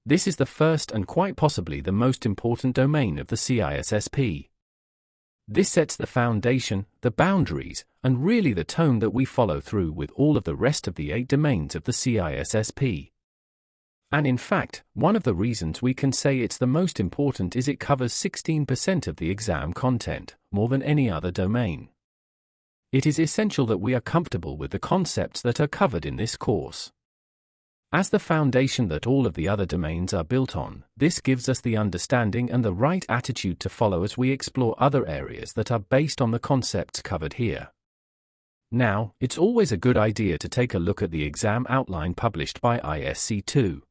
This is the first and quite possibly the most important domain of the CISSP. This sets the foundation, the boundaries, and really the tone that we follow through with all of the rest of the 8 domains of the CISSP. And in fact, one of the reasons we can say it's the most important is it covers 16% of the exam content, more than any other domain. It is essential that we are comfortable with the concepts that are covered in this course. As the foundation that all of the other domains are built on, this gives us the understanding and the right attitude to follow as we explore other areas that are based on the concepts covered here. Now, it's always a good idea to take a look at the exam outline published by ISC2.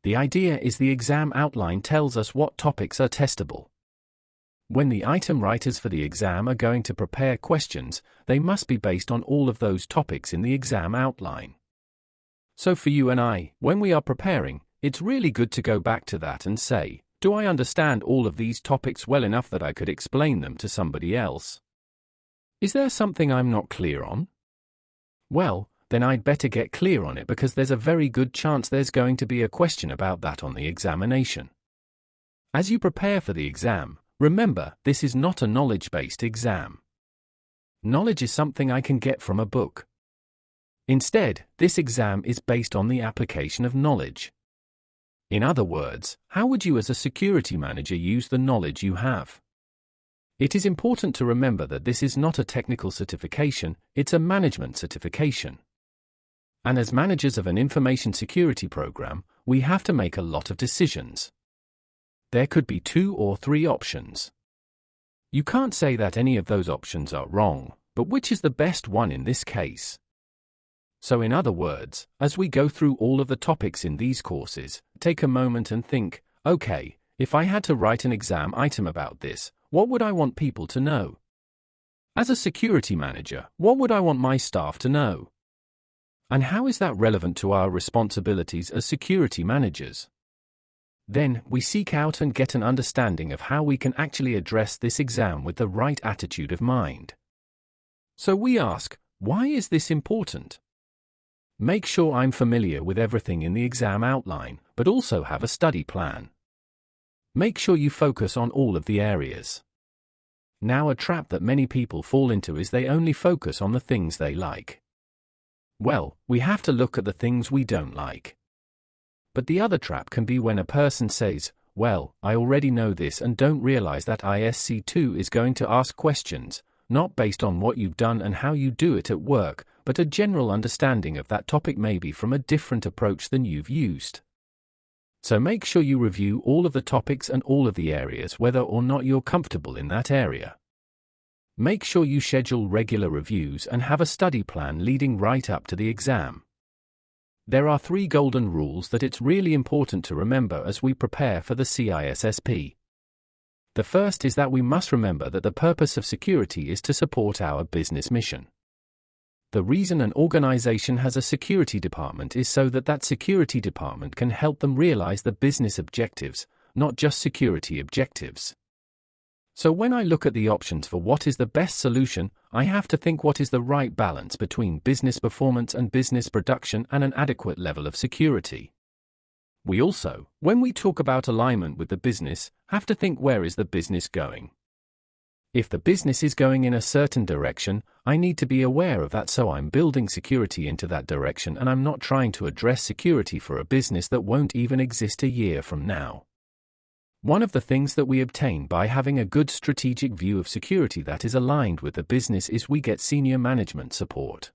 The idea is the exam outline tells us what topics are testable. When the item writers for the exam are going to prepare questions, they must be based on all of those topics in the exam outline. So for you and I, when we are preparing, it's really good to go back to that and say, do I understand all of these topics well enough that I could explain them to somebody else? Is there something I'm not clear on? Well, then I'd better get clear on it because there's a very good chance there's going to be a question about that on the examination. As you prepare for the exam, remember, this is not a knowledge-based exam. Knowledge is something I can get from a book. Instead, this exam is based on the application of knowledge. In other words, how would you as a security manager use the knowledge you have? It is important to remember that this is not a technical certification, it's a management certification. And as managers of an information security program, we have to make a lot of decisions. There could be 2 or 3 options. You can't say that any of those options are wrong, but which is the best one in this case? So in other words, as we go through all of the topics in these courses, take a moment and think, okay, if I had to write an exam item about this, what would I want people to know? As a security manager, what would I want my staff to know? And how is that relevant to our responsibilities as security managers? Then, we seek out and get an understanding of how we can actually address this exam with the right attitude of mind. So we ask, why is this important? Make sure I'm familiar with everything in the exam outline, but also have a study plan. Make sure you focus on all of the areas. Now, a trap that many people fall into is they only focus on the things they like. Well, we have to look at the things we don't like. But the other trap can be when a person says, well, I already know this and don't realize that ISC2 is going to ask questions, not based on what you've done and how you do it at work, but a general understanding of that topic maybe from a different approach than you've used. So make sure you review all of the topics and all of the areas whether or not you're comfortable in that area. Make sure you schedule regular reviews and have a study plan leading right up to the exam. There are 3 golden rules that it's really important to remember as we prepare for the CISSP. The first is that we must remember that the purpose of security is to support our business mission. The reason an organization has a security department is so that that security department can help them realize the business objectives, not just security objectives. So when I look at the options for what is the best solution, I have to think what is the right balance between business performance and business production and an adequate level of security. We also, when we talk about alignment with the business, have to think where is the business going. If the business is going in a certain direction, I need to be aware of that so I'm building security into that direction and I'm not trying to address security for a business that won't even exist a year from now. One of the things that we obtain by having a good strategic view of security that is aligned with the business is we get senior management support.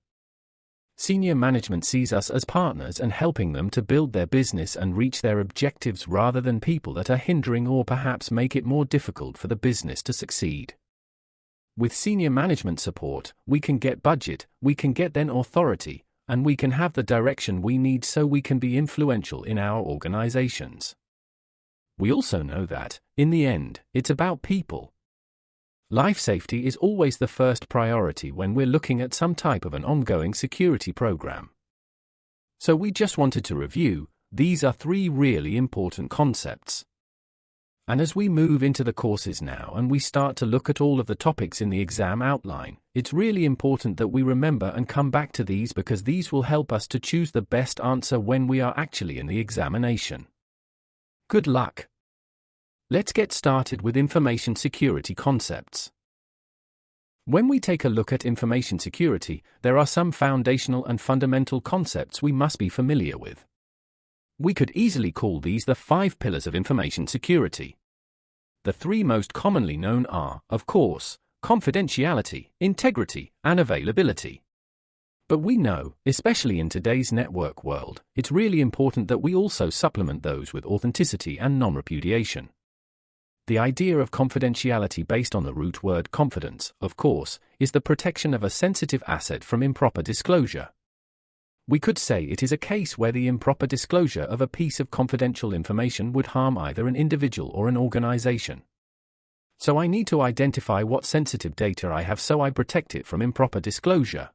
Senior management sees us as partners and helping them to build their business and reach their objectives rather than people that are hindering or perhaps make it more difficult for the business to succeed. With senior management support, we can get budget, we can get then authority, and we can have the direction we need so we can be influential in our organizations. We also know that, in the end, it's about people. Life safety is always the first priority when we're looking at some type of an ongoing security program. So we just wanted to review, these are 3 really important concepts. And as we move into the courses now and we start to look at all of the topics in the exam outline, it's really important that we remember and come back to these because these will help us to choose the best answer when we are actually in the examination. Good luck. Let's get started with information security concepts. When we take a look at information security, there are some foundational and fundamental concepts we must be familiar with. We could easily call these the 5 pillars of information security. The 3 most commonly known are, of course, confidentiality, integrity, and availability. But we know, especially in today's network world, it's really important that we also supplement those with authenticity and non-repudiation. The idea of confidentiality based on the root word confidence, of course, is the protection of a sensitive asset from improper disclosure. We could say it is a case where the improper disclosure of a piece of confidential information would harm either an individual or an organization. So I need to identify what sensitive data I have so I protect it from improper disclosure.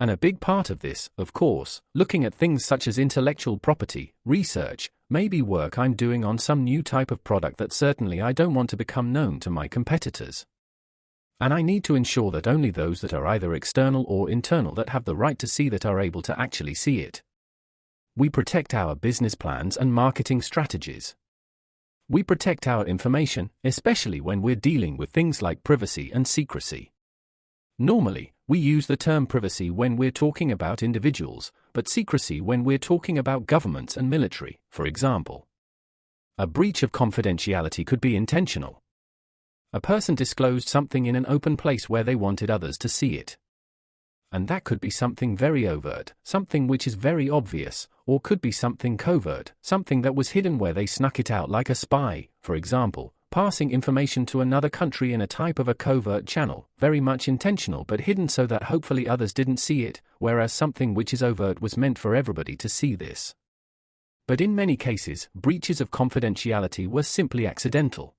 And a big part of this, of course, looking at things such as intellectual property, research, maybe work I'm doing on some new type of product that certainly I don't want to become known to my competitors. And I need to ensure that only those that are either external or internal that have the right to see that are able to actually see it. We protect our business plans and marketing strategies. We protect our information, especially when we're dealing with things like privacy and secrecy. Normally, we use the term privacy when we're talking about individuals, but secrecy when we're talking about governments and military, for example. A breach of confidentiality could be intentional. A person disclosed something in an open place where they wanted others to see it. And that could be something very overt, something which is very obvious, or could be something covert, something that was hidden where they snuck it out like a spy, for example, passing information to another country in a type of a covert channel, very much intentional but hidden so that hopefully others didn't see it, whereas something which is overt was meant for everybody to see this. But in many cases, breaches of confidentiality were simply accidental.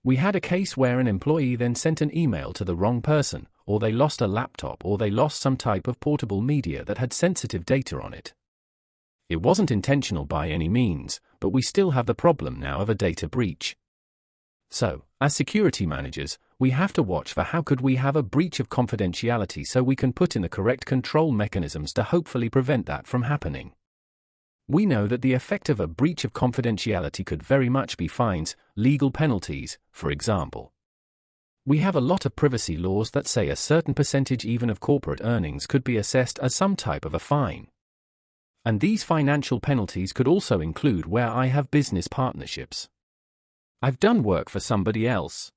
We had a case where an employee then sent an email to the wrong person, or they lost a laptop or they lost some type of portable media that had sensitive data on it. It wasn't intentional by any means, but we still have the problem now of a data breach. So, as security managers, we have to watch for how could we have a breach of confidentiality so we can put in the correct control mechanisms to hopefully prevent that from happening. We know that the effect of a breach of confidentiality could very much be fines, legal penalties, for example. We have a lot of privacy laws that say a certain percentage even of corporate earnings could be assessed as some type of a fine. And these financial penalties could also include where I have business partnerships. I've done work for somebody else.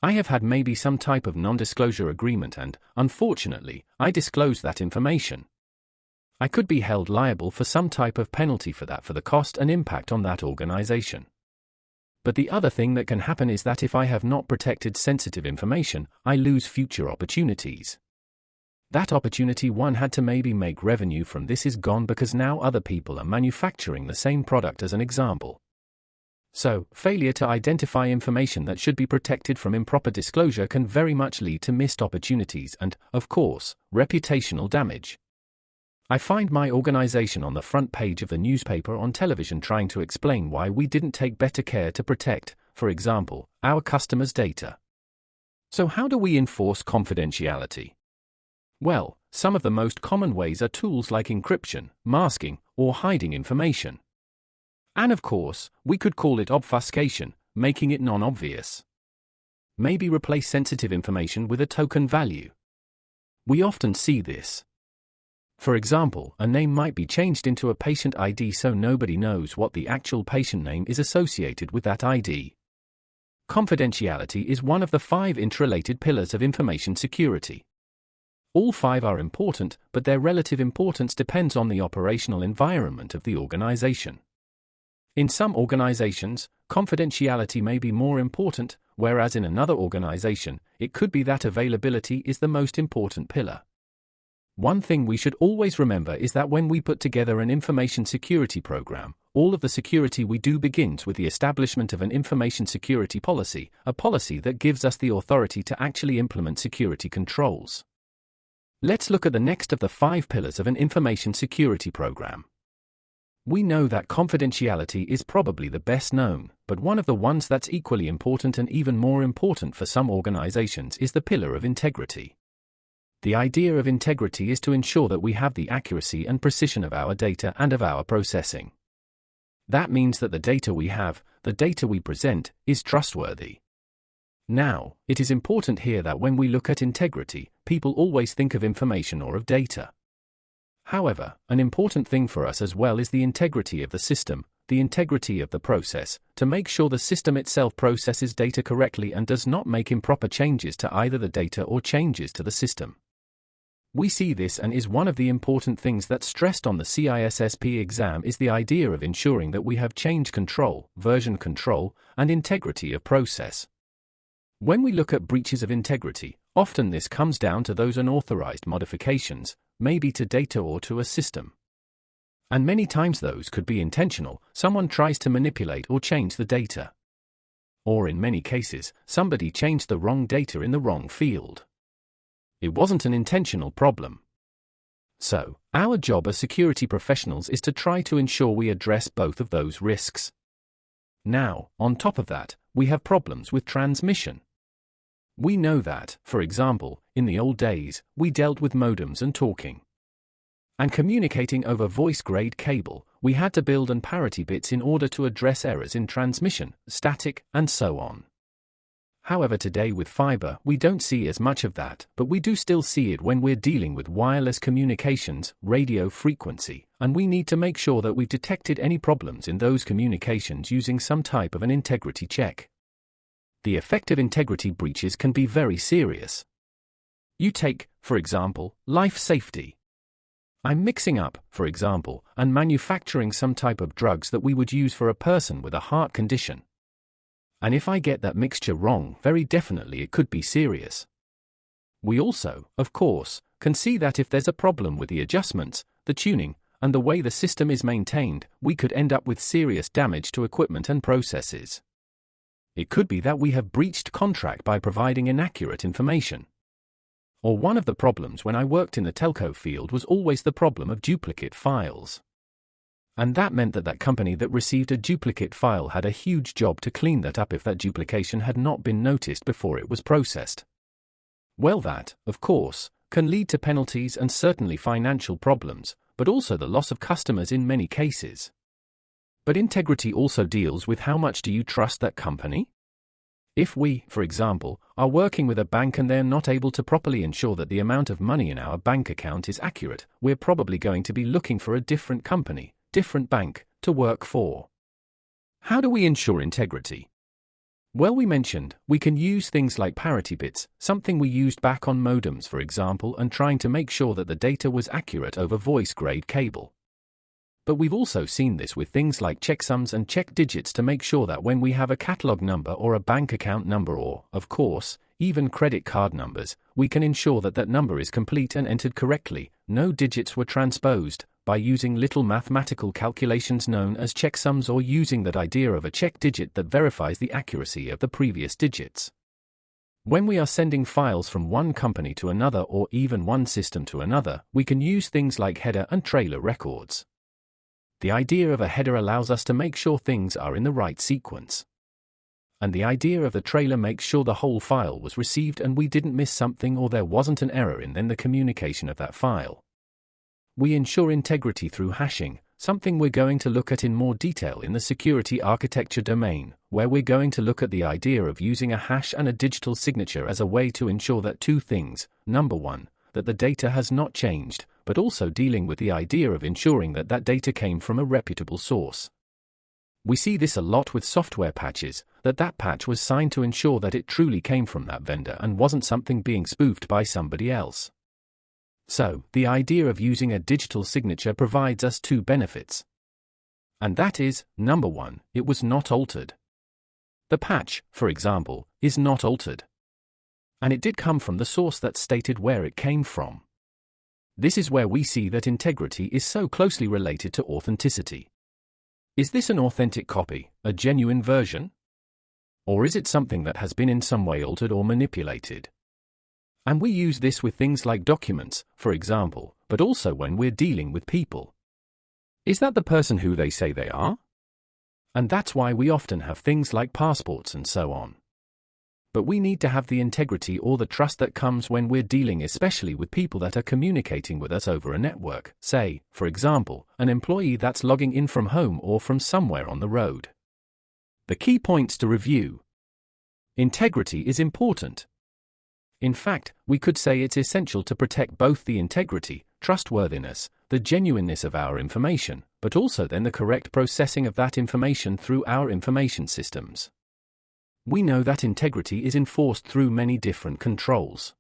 I have had maybe some type of non-disclosure agreement and, unfortunately, I disclosed that information. I could be held liable for some type of penalty for that for the cost and impact on that organization. But the other thing that can happen is that if I have not protected sensitive information, I lose future opportunities. That opportunity one had to maybe make revenue from this is gone because now other people are manufacturing the same product as an example. So, failure to identify information that should be protected from improper disclosure can very much lead to missed opportunities and, of course, reputational damage. I find my organization on the front page of the newspaper on television trying to explain why we didn't take better care to protect, for example, our customers' data. So how do we enforce confidentiality? Well, some of the most common ways are tools like encryption, masking, or hiding information. And of course, we could call it obfuscation, making it non-obvious. Maybe replace sensitive information with a token value. We often see this. For example, a name might be changed into a patient ID so nobody knows what the actual patient name is associated with that ID. Confidentiality is one of the 5 interrelated pillars of information security. All 5 are important, but their relative importance depends on the operational environment of the organization. In some organizations, confidentiality may be more important, whereas in another organization, it could be that availability is the most important pillar. One thing we should always remember is that when we put together an information security program, all of the security we do begins with the establishment of an information security policy, a policy that gives us the authority to actually implement security controls. Let's look at the next of the 5 pillars of an information security program. We know that confidentiality is probably the best known, but one of the ones that's equally important and even more important for some organizations is the pillar of integrity. The idea of integrity is to ensure that we have the accuracy and precision of our data and of our processing. That means that the data we have, the data we present, is trustworthy. Now, it is important here that when we look at integrity, people always think of information or of data. However, an important thing for us as well is the integrity of the system, the integrity of the process, to make sure the system itself processes data correctly and does not make improper changes to either the data or changes to the system. We see this, and is one of the important things that's stressed on the CISSP exam, is the idea of ensuring that we have change control, version control, and integrity of process. When we look at breaches of integrity, often this comes down to those unauthorized modifications, maybe to data or to a system. And many times those could be intentional. Someone tries to manipulate or change the data. Or in many cases, somebody changed the wrong data in the wrong field. It wasn't an intentional problem. So, our job as security professionals is to try to ensure we address both of those risks. Now, on top of that, we have problems with transmission. We know that, for example, in the old days, we dealt with modems and talking and communicating over voice-grade cable. We had to build and parity bits in order to address errors in transmission, static, and so on. However, today with fiber, we don't see as much of that, but we do still see it when we're dealing with wireless communications, radio frequency, and we need to make sure that we've detected any problems in those communications using some type of an integrity check. The effect of integrity breaches can be very serious. You take, for example, life safety. I'm mixing up, for example, and manufacturing some type of drugs that we would use for a person with a heart condition. And if I get that mixture wrong, very definitely it could be serious. We also, of course, can see that if there's a problem with the adjustments, the tuning, and the way the system is maintained, we could end up with serious damage to equipment and processes. It could be that we have breached contract by providing inaccurate information. Or one of the problems when I worked in the telco field was always the problem of duplicate files. And that meant that that company that received a duplicate file had a huge job to clean that up if that duplication had not been noticed before it was processed. Well, that, of course, can lead to penalties and certainly financial problems, but also the loss of customers in many cases. But integrity also deals with how much do you trust that company? If we, for example, are working with a bank and they're not able to properly ensure that the amount of money in our bank account is accurate, we're probably going to be looking for a different company, different bank, to work for. How do we ensure integrity? Well, we mentioned, we can use things like parity bits, something we used back on modems for example, and trying to make sure that the data was accurate over voice-grade cable. But we've also seen this with things like checksums and check digits to make sure that when we have a catalog number or a bank account number or, of course, even credit card numbers, we can ensure that that number is complete and entered correctly, no digits were transposed, by using little mathematical calculations known as checksums or using that idea of a check digit that verifies the accuracy of the previous digits. When we are sending files from one company to another or even one system to another, we can use things like header and trailer records. The idea of a header allows us to make sure things are in the right sequence. And the idea of the trailer makes sure the whole file was received and we didn't miss something or there wasn't an error in then the communication of that file. We ensure integrity through hashing, something we're going to look at in more detail in the security architecture domain, where we're going to look at the idea of using a hash and a digital signature as a way to ensure that two things: number one, that the data has not changed, but also dealing with the idea of ensuring that that data came from a reputable source. We see this a lot with software patches, that patch was signed to ensure that it truly came from that vendor and wasn't something being spoofed by somebody else. So, the idea of using a digital signature provides us two benefits. And that is, number one, it was not altered. The patch, for example, is not altered. And it did come from the source that stated where it came from. This is where we see that integrity is so closely related to authenticity. Is this an authentic copy, a genuine version? Or is it something that has been in some way altered or manipulated? And we use this with things like documents, for example, but also when we're dealing with people. Is that the person who they say they are? And that's why we often have things like passports and so on. but we need to have the integrity or the trust that comes when we're dealing especially with people that are communicating with us over a network, say, for example, an employee that's logging in from home or from somewhere on the road. The key points to review. Integrity is important. In fact, we could say it's essential to protect both the integrity, trustworthiness, the genuineness of our information, but also then the correct processing of that information through our information systems. We know that integrity is enforced through many different controls.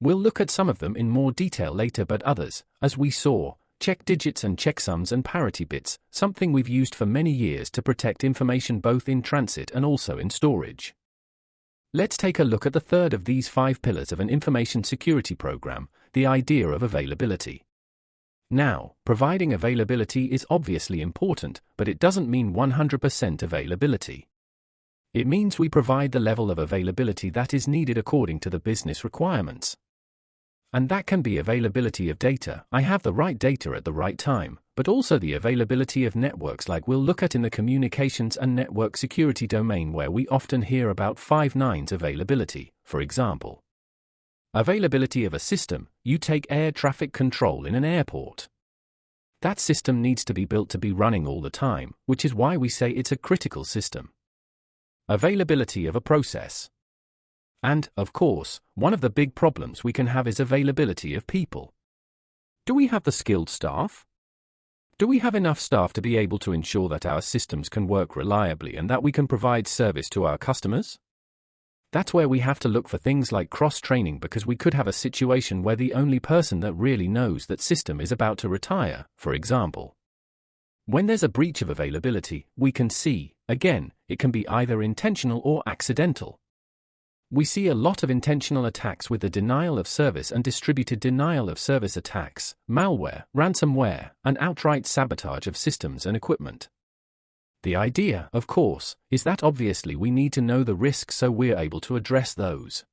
We'll look at some of them in more detail later, but others, as we saw, check digits and checksums and parity bits, something we've used for many years to protect information both in transit and also in storage. Let's take a look at the third of these 5 pillars of an information security program, the idea of availability. Now, providing availability is obviously important, but it doesn't mean 100% availability. It means we provide the level of availability that is needed according to the business requirements. And that can be availability of data, I have the right data at the right time, but also the availability of networks like we'll look at in the communications and network security domain, where we often hear about 5 nines availability, for example. Availability of a system, you take air traffic control in an airport. That system needs to be built to be running all the time, which is why we say it's a critical system. Availability of a process. And, of course, one of the big problems we can have is availability of people. Do we have the skilled staff? Do we have enough staff to be able to ensure that our systems can work reliably and that we can provide service to our customers? That's where we have to look for things like cross-training, because we could have a situation where the only person that really knows that system is about to retire, for example. When there's a breach of availability, we can see, again, it can be either intentional or accidental. We see a lot of intentional attacks with the denial of service and distributed denial of service attacks, malware, ransomware, and outright sabotage of systems and equipment. The idea, of course, is that obviously we need to know the risks so we're able to address those.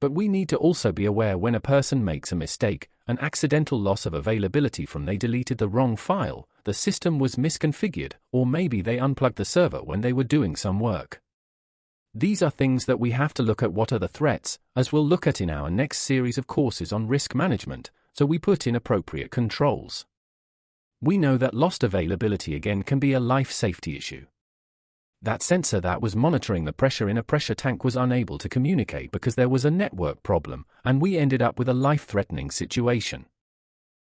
But we need to also be aware when a person makes a mistake, an accidental loss of availability from they deleted the wrong file, the system was misconfigured, or maybe they unplugged the server when they were doing some work. These are things that we have to look at. What are the threats, as we'll look at in our next series of courses on risk management, so we put in appropriate controls. We know that lost availability again can be a life safety issue. That sensor that was monitoring the pressure in a pressure tank was unable to communicate because there was a network problem, and we ended up with a life-threatening situation.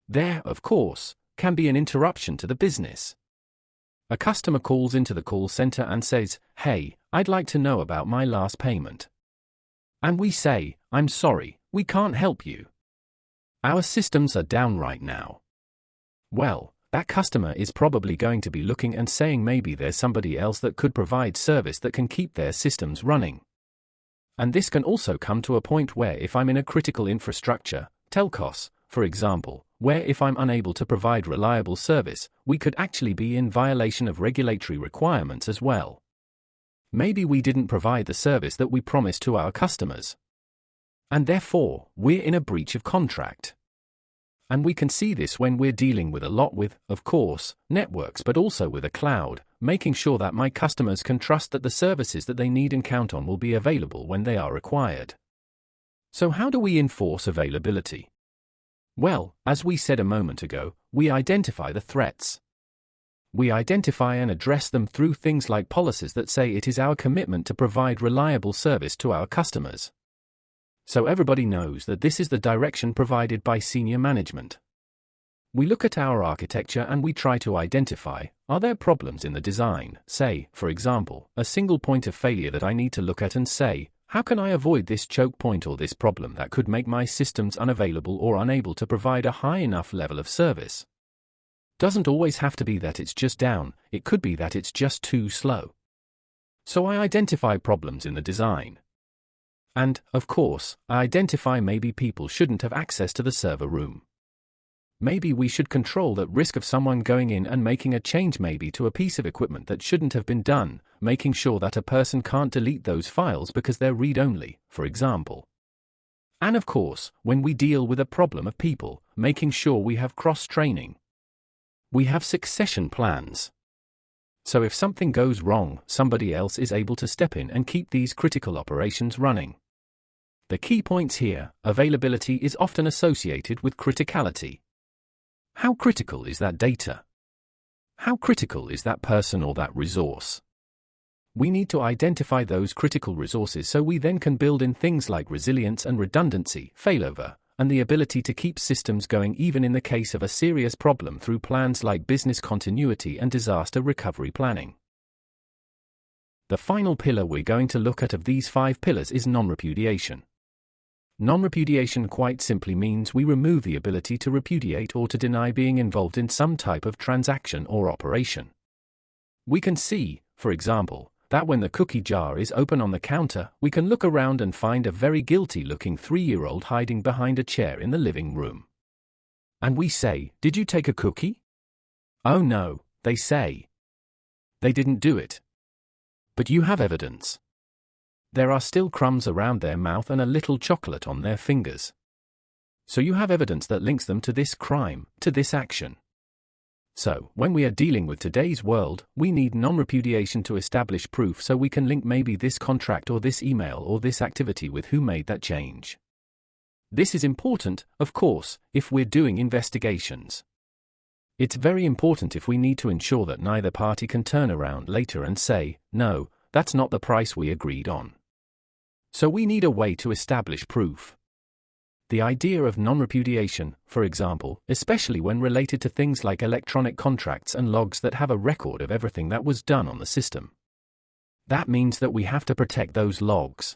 There, of course, can be an interruption to the business. A customer calls into the call center and says, "Hey, I'd like to know about my last payment." And we say, "I'm sorry, we can't help you. Our systems are down right now." Well, that customer is probably going to be looking and saying maybe there's somebody else that could provide service that can keep their systems running. And this can also come to a point where if I'm in a critical infrastructure, telcos, for example, where if I'm unable to provide reliable service, we could actually be in violation of regulatory requirements as well. Maybe we didn't provide the service that we promised to our customers. And therefore, we're in a breach of contract. And we can see this when we're dealing with a lot with, of course, networks, but also with a cloud, making sure that my customers can trust that the services that they need and count on will be available when they are required. So how do we enforce availability? Well, as we said a moment ago, we identify the threats. We identify and address them through things like policies that say it is our commitment to provide reliable service to our customers. So everybody knows that this is the direction provided by senior management. We look at our architecture and we try to identify, are there problems in the design, say, for example, a single point of failure that I need to look at and say, how can I avoid this choke point or this problem that could make my systems unavailable or unable to provide a high enough level of service? Doesn't always have to be that it's just down, it could be that it's just too slow. So I identify problems in the design. And, of course, I identify maybe people shouldn't have access to the server room. Maybe we should control that risk of someone going in and making a change maybe to a piece of equipment that shouldn't have been done, making sure that a person can't delete those files because they're read-only, for example. And of course, when we deal with a problem of people, making sure we have cross-training. We have succession plans. So if something goes wrong, somebody else is able to step in and keep these critical operations running. The key points here: availability is often associated with criticality. How critical is that data? How critical is that person or that resource? We need to identify those critical resources so we then can build in things like resilience and redundancy, failover, and the ability to keep systems going even in the case of a serious problem through plans like business continuity and disaster recovery planning. The final pillar we're going to look at of these 5 pillars is non-repudiation. Non-repudiation quite simply means we remove the ability to repudiate or to deny being involved in some type of transaction or operation. We can see, for example, that when the cookie jar is open on the counter, we can look around and find a very guilty-looking 3-year-old hiding behind a chair in the living room. And we say, "Did you take a cookie?" "Oh no," they say. "They didn't do it." But you have evidence. There are still crumbs around their mouth and a little chocolate on their fingers. So you have evidence that links them to this crime, to this action. So, when we are dealing with today's world, we need non-repudiation to establish proof so we can link maybe this contract or this email or this activity with who made that change. This is important, of course, if we're doing investigations. It's very important if we need to ensure that neither party can turn around later and say, "No, that's not the price we agreed on." So we need a way to establish proof. The idea of non-repudiation, for example, especially when related to things like electronic contracts and logs that have a record of everything that was done on the system. That means that we have to protect those logs.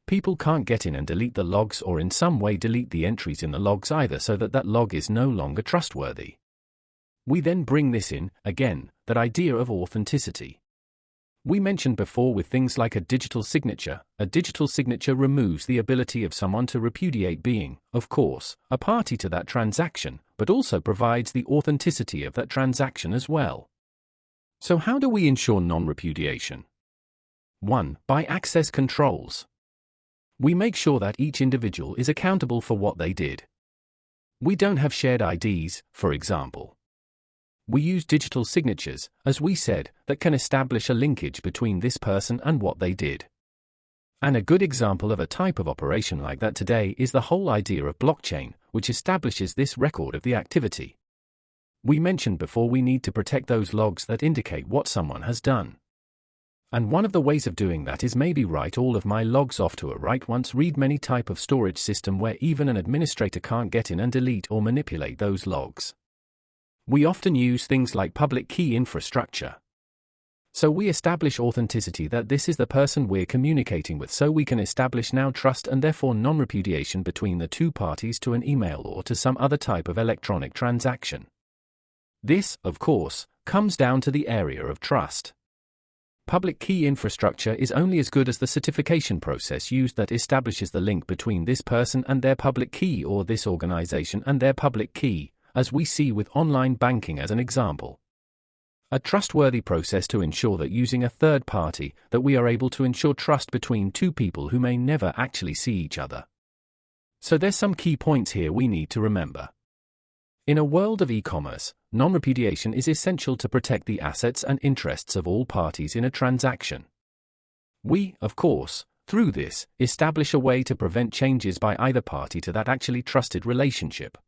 People can't get in and delete the logs or in some way delete the entries in the logs either, so that log is no longer trustworthy. We then bring this in, again, that idea of authenticity. We mentioned before with things like a digital signature removes the ability of someone to repudiate being, of course, a party to that transaction, but also provides the authenticity of that transaction as well. So how do we ensure non-repudiation? 1. By access controls. We make sure that each individual is accountable for what they did. We don't have shared IDs, for example. We use digital signatures, as we said, that can establish a linkage between this person and what they did. And a good example of a type of operation like that today is the whole idea of blockchain, which establishes this record of the activity. We mentioned before we need to protect those logs that indicate what someone has done. And one of the ways of doing that is maybe write all of my logs off to a write-once-read-many type of storage system where even an administrator can't get in and delete or manipulate those logs. We often use things like public key infrastructure. So we establish authenticity that this is the person we're communicating with, so we can establish now trust and therefore non-repudiation between the two parties to an email or to some other type of electronic transaction. This, of course, comes down to the area of trust. Public key infrastructure is only as good as the certification process used that establishes the link between this person and their public key or this organization and their public key, as we see with online banking as an example. A trustworthy process to ensure that using a third party, that we are able to ensure trust between two people who may never actually see each other. So there's some key points here we need to remember. In a world of e-commerce, non-repudiation is essential to protect the assets and interests of all parties in a transaction. We, of course, through this, establish a way to prevent changes by either party to that actually trusted relationship.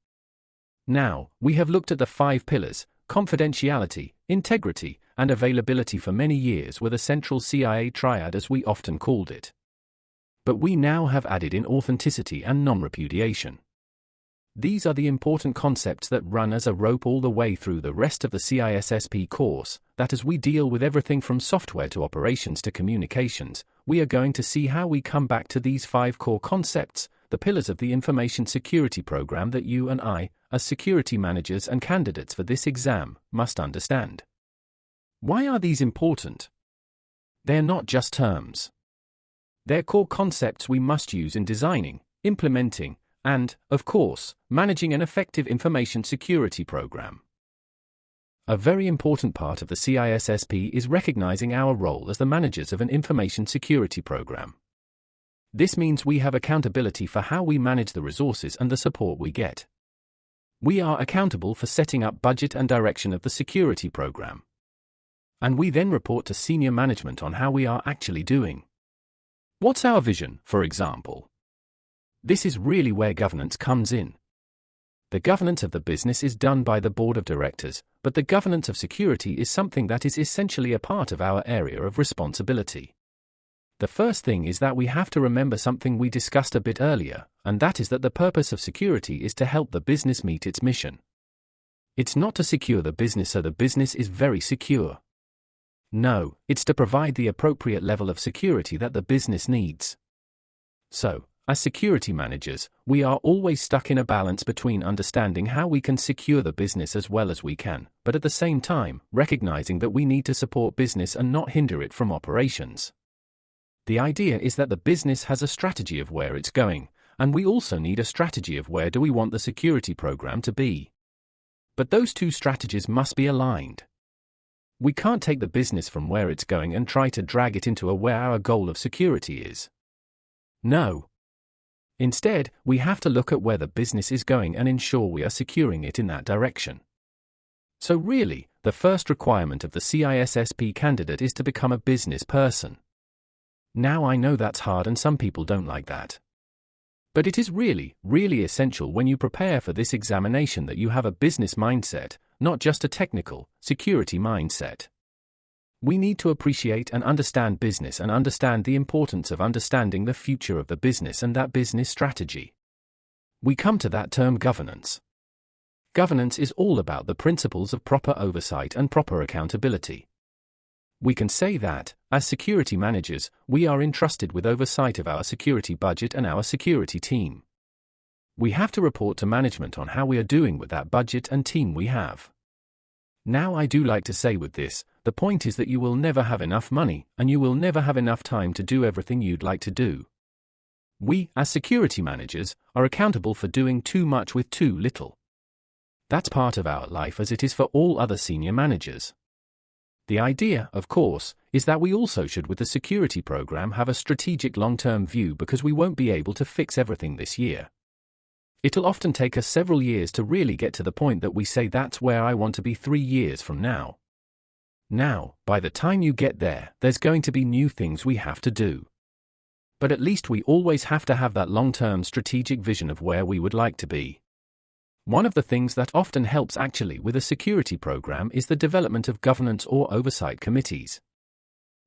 Now, we have looked at the 5 pillars: confidentiality, integrity, and availability for many years with a central CIA triad as we often called it. But we now have added in authenticity and non-repudiation. These are the important concepts that run as a rope all the way through the rest of the CISSP course, that as we deal with everything from software to operations to communications, we are going to see how we come back to these 5 core concepts, the pillars of the information security program that you and I, as security managers and candidates for this exam, must understand. Why are these important? They're not just terms. They're core concepts we must use in designing, implementing, and, of course, managing an effective information security program. A very important part of the CISSP is recognizing our role as the managers of an information security program. This means we have accountability for how we manage the resources and the support we get. We are accountable for setting up budget and direction of the security program. And we then report to senior management on how we are actually doing. What's our vision, for example? This is really where governance comes in. The governance of the business is done by the board of directors, but the governance of security is something that is essentially a part of our area of responsibility. The first thing is that we have to remember something we discussed a bit earlier, and that is that the purpose of security is to help the business meet its mission. It's not to secure the business so the business is very secure. No, it's to provide the appropriate level of security that the business needs. So, as security managers, we are always stuck in a balance between understanding how we can secure the business as well as we can, but at the same time, recognizing that we need to support business and not hinder it from operations. The idea is that the business has a strategy of where it's going, and we also need a strategy of where do we want the security program to be. But those two strategies must be aligned. We can't take the business from where it's going and try to drag it into where our goal of security is. No. Instead, we have to look at where the business is going and ensure we are securing it in that direction. So really, the first requirement of the CISSP candidate is to become a business person. Now I know that's hard and some people don't like that. But it is really, really essential when you prepare for this examination that you have a business mindset, not just a technical, security mindset. We need to appreciate and understand business and understand the importance of understanding the future of the business and that business strategy. We come to that term governance. Governance is all about the principles of proper oversight and proper accountability. We can say that, as security managers, we are entrusted with oversight of our security budget and our security team. We have to report to management on how we are doing with that budget and team we have. Now I do like to say with this, the point is that you will never have enough money, and you will never have enough time to do everything you'd like to do. We, as security managers, are accountable for doing too much with too little. That's part of our life as it is for all other senior managers. The idea, of course, is that we also should with the security program have a strategic long-term view because we won't be able to fix everything this year. It'll often take us several years to really get to the point that we say that's where I want to be 3 years from now. Now, by the time you get there, there's going to be new things we have to do. But at least we always have to have that long-term strategic vision of where we would like to be. One of the things that often helps actually with a security program is the development of governance or oversight committees.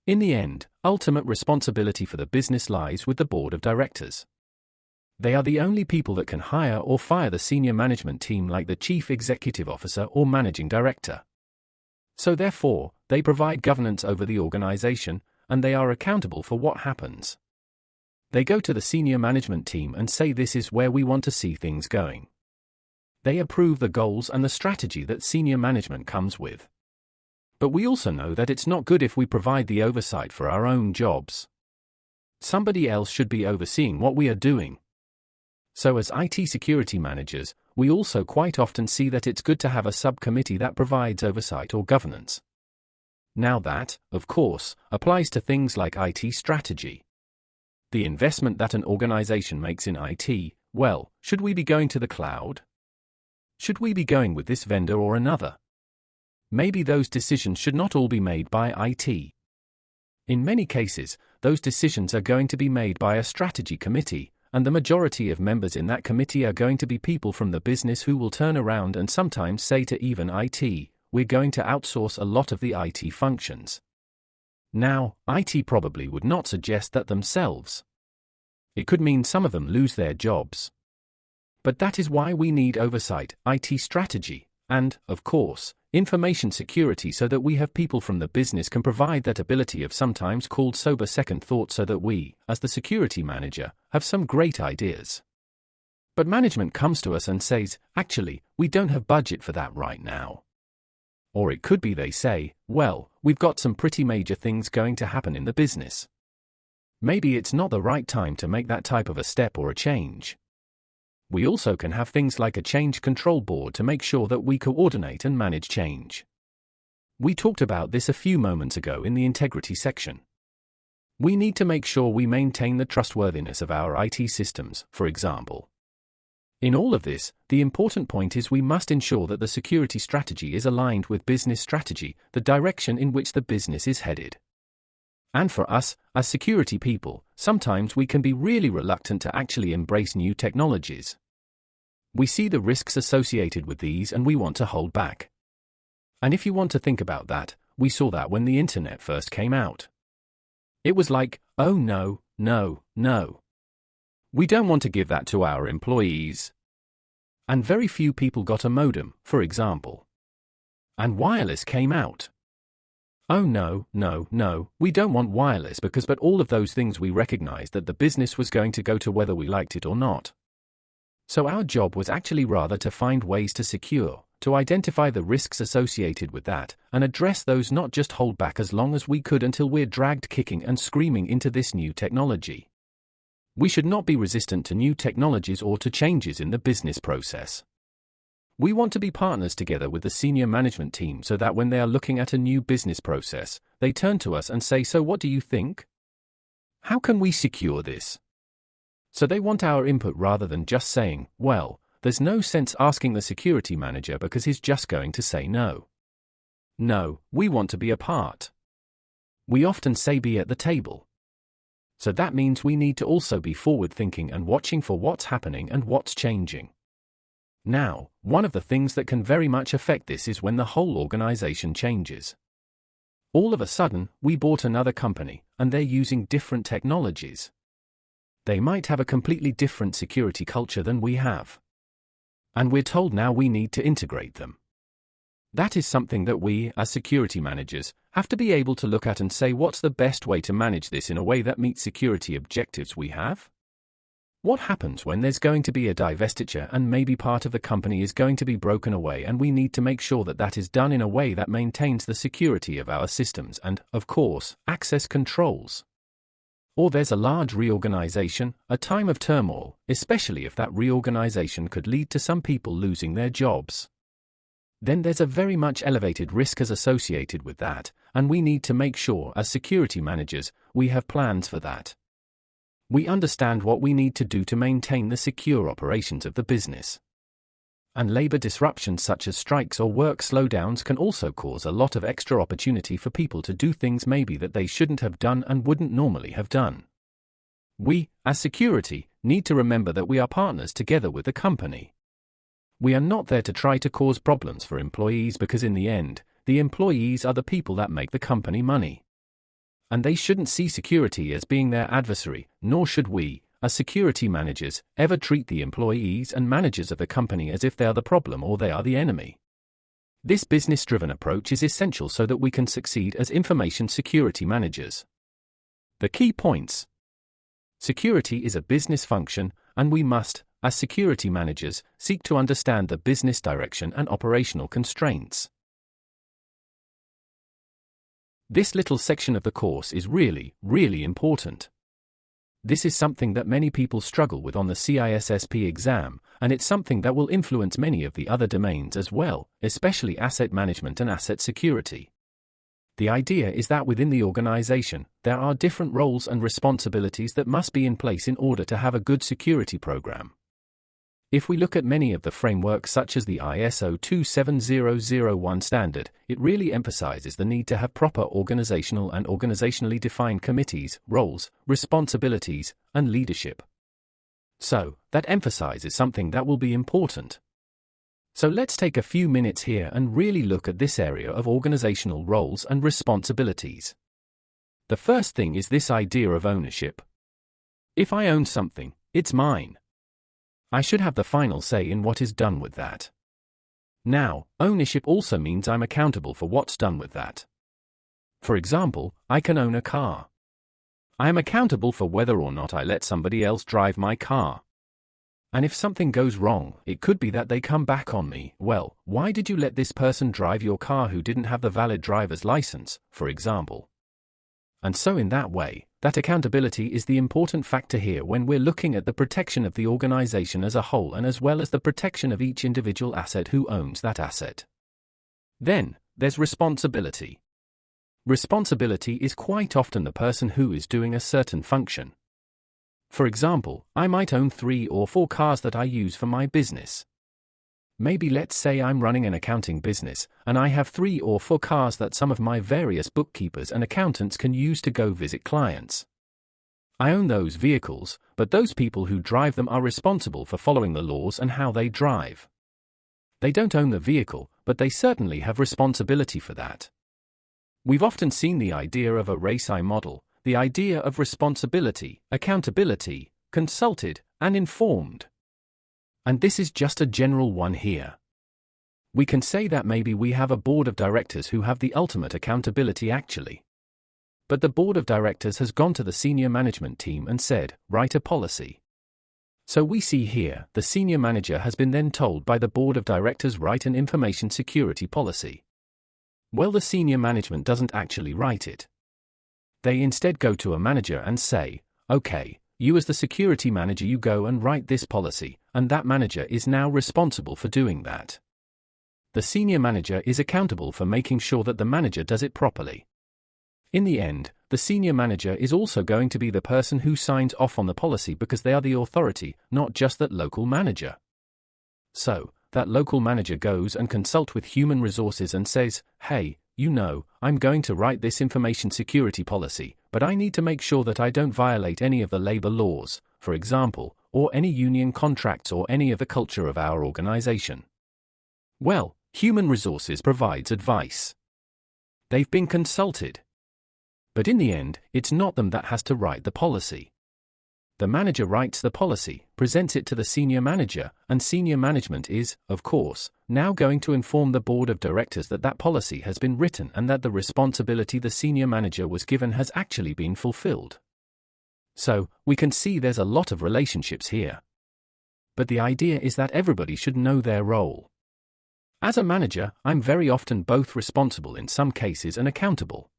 In the end, ultimate responsibility for the business lies with the board of directors. They are the only people that can hire or fire the senior management team like the chief executive officer or managing director. So therefore, they provide governance over the organization, and they are accountable for what happens. They go to the senior management team and say this is where we want to see things going. They approve the goals and the strategy that senior management comes with. But we also know that it's not good if we provide the oversight for our own jobs. Somebody else should be overseeing what we are doing. So as IT security managers, we also quite often see that it's good to have a subcommittee that provides oversight or governance. Now that, of course, applies to things like IT strategy. The investment that an organization makes in IT, well, should we be going to the cloud? Should we be going with this vendor or another? Maybe those decisions should not all be made by IT. In many cases, those decisions are going to be made by a strategy committee, and the majority of members in that committee are going to be people from the business who will turn around and sometimes say to even IT, we're going to outsource a lot of the IT functions. Now, IT probably would not suggest that themselves. It could mean some of them lose their jobs. But that is why we need oversight, IT strategy, and, of course, information security so that we have people from the business can provide that ability of sometimes called sober second thought so that we, as the security manager, have some great ideas. But management comes to us and says, actually, we don't have budget for that right now. Or it could be they say, well, we've got some pretty major things going to happen in the business. Maybe it's not the right time to make that type of a step or a change. We also can have things like a change control board to make sure that we coordinate and manage change. We talked about this a few moments ago in the integrity section. We need to make sure we maintain the trustworthiness of our IT systems, for example. In all of this, the important point is we must ensure that the security strategy is aligned with business strategy, the direction in which the business is headed. And for us, as security people, sometimes we can be really reluctant to actually embrace new technologies. We see the risks associated with these and we want to hold back. And if you want to think about that, we saw that when the internet first came out. It was like, oh no, no, no. We don't want to give that to our employees. And very few people got a modem, for example. And wireless came out. Oh no, no, no, we don't want wireless but all of those things we recognized that the business was going to go to whether we liked it or not. So our job was actually rather to find ways to secure, to identify the risks associated with that, and address those, not just hold back as long as we could until we're dragged kicking and screaming into this new technology. We should not be resistant to new technologies or to changes in the business process. We want to be partners together with the senior management team so that when they are looking at a new business process, they turn to us and say, so what do you think? How can we secure this? So they want our input rather than just saying, well, there's no sense asking the security manager because he's just going to say no. No, we want to be a part. We often say be at the table. So that means we need to also be forward-thinking and watching for what's happening and what's changing. Now, one of the things that can very much affect this is when the whole organization changes. All of a sudden, we bought another company, and they're using different technologies. They might have a completely different security culture than we have. And we're told now we need to integrate them. That is something that we, as security managers, have to be able to look at and say what's the best way to manage this in a way that meets security objectives we have? What happens when there's going to be a divestiture and maybe part of the company is going to be broken away and we need to make sure that that is done in a way that maintains the security of our systems and, of course, access controls? Or there's a large reorganization, a time of turmoil, especially if that reorganization could lead to some people losing their jobs. Then there's a very much elevated risk as associated with that, and we need to make sure as security managers, we have plans for that. We understand what we need to do to maintain the secure operations of the business. And labor disruptions such as strikes or work slowdowns can also cause a lot of extra opportunity for people to do things maybe that they shouldn't have done and wouldn't normally have done. We, as security, need to remember that we are partners together with the company. We are not there to try to cause problems for employees because in the end, the employees are the people that make the company money. And they shouldn't see security as being their adversary, nor should we, as security managers, ever treat the employees and managers of the company as if they are the problem or they are the enemy. This business-driven approach is essential so that we can succeed as information security managers. The key points. Security is a business function, and we must, as security managers, seek to understand the business direction and operational constraints. This little section of the course is really, really important. This is something that many people struggle with on the CISSP exam, and it's something that will influence many of the other domains as well, especially asset management and asset security. The idea is that within the organization, there are different roles and responsibilities that must be in place in order to have a good security program. If we look at many of the frameworks such as the ISO 27001 standard, it really emphasizes the need to have proper organizational and organizationally defined committees, roles, responsibilities, and leadership. So, that emphasizes something that will be important. So let's take a few minutes here and really look at this area of organizational roles and responsibilities. The first thing is this idea of ownership. If I own something, it's mine. I should have the final say in what is done with that. Now, ownership also means I'm accountable for what's done with that. For example, I can own a car. I am accountable for whether or not I let somebody else drive my car. And if something goes wrong, it could be that they come back on me. Well, why did you let this person drive your car who didn't have the valid driver's license, for example? And so in that way, that accountability is the important factor here when we're looking at the protection of the organization as a whole and as well as the protection of each individual asset who owns that asset. Then, there's responsibility. Responsibility is quite often the person who is doing a certain function. For example, I might own 3 or 4 cars that I use for my business. Maybe let's say I'm running an accounting business, and I have 3 or 4 cars that some of my various bookkeepers and accountants can use to go visit clients. I own those vehicles, but those people who drive them are responsible for following the laws and how they drive. They don't own the vehicle, but they certainly have responsibility for that. We've often seen the idea of a RACI model, the idea of responsibility, accountability, consulted, and informed. And this is just a general one here. We can say that maybe we have a board of directors who have the ultimate accountability actually. But the board of directors has gone to the senior management team and said, write a policy. So we see here, the senior manager has been then told by the board of directors write an information security policy. Well, the senior management doesn't actually write it. They instead go to a manager and say, okay, you as the security manager you go and write this policy, and that manager is now responsible for doing that. The senior manager is accountable for making sure that the manager does it properly. In the end, the senior manager is also going to be the person who signs off on the policy because they are the authority, not just that local manager. So, that local manager goes and consults with human resources and says, hey, I'm going to write this information security policy, but I need to make sure that I don't violate any of the labor laws, for example, or any union contracts or any of the culture of our organization. Well, human resources provides advice. They've been consulted. But in the end, it's not them that has to write the policy. The manager writes the policy, presents it to the senior manager, and senior management is, of course, now going to inform the board of directors that that policy has been written and that the responsibility the senior manager was given has actually been fulfilled. So, we can see there's a lot of relationships here. But the idea is that everybody should know their role. As a manager, I'm very often both responsible in some cases and accountable.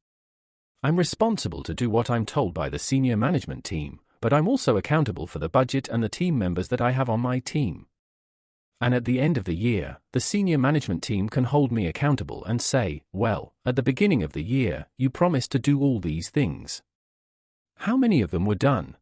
I'm responsible to do what I'm told by the senior management team, but I'm also accountable for the budget and the team members that I have on my team. And at the end of the year, the senior management team can hold me accountable and say, well, at the beginning of the year, you promised to do all these things. How many of them were done?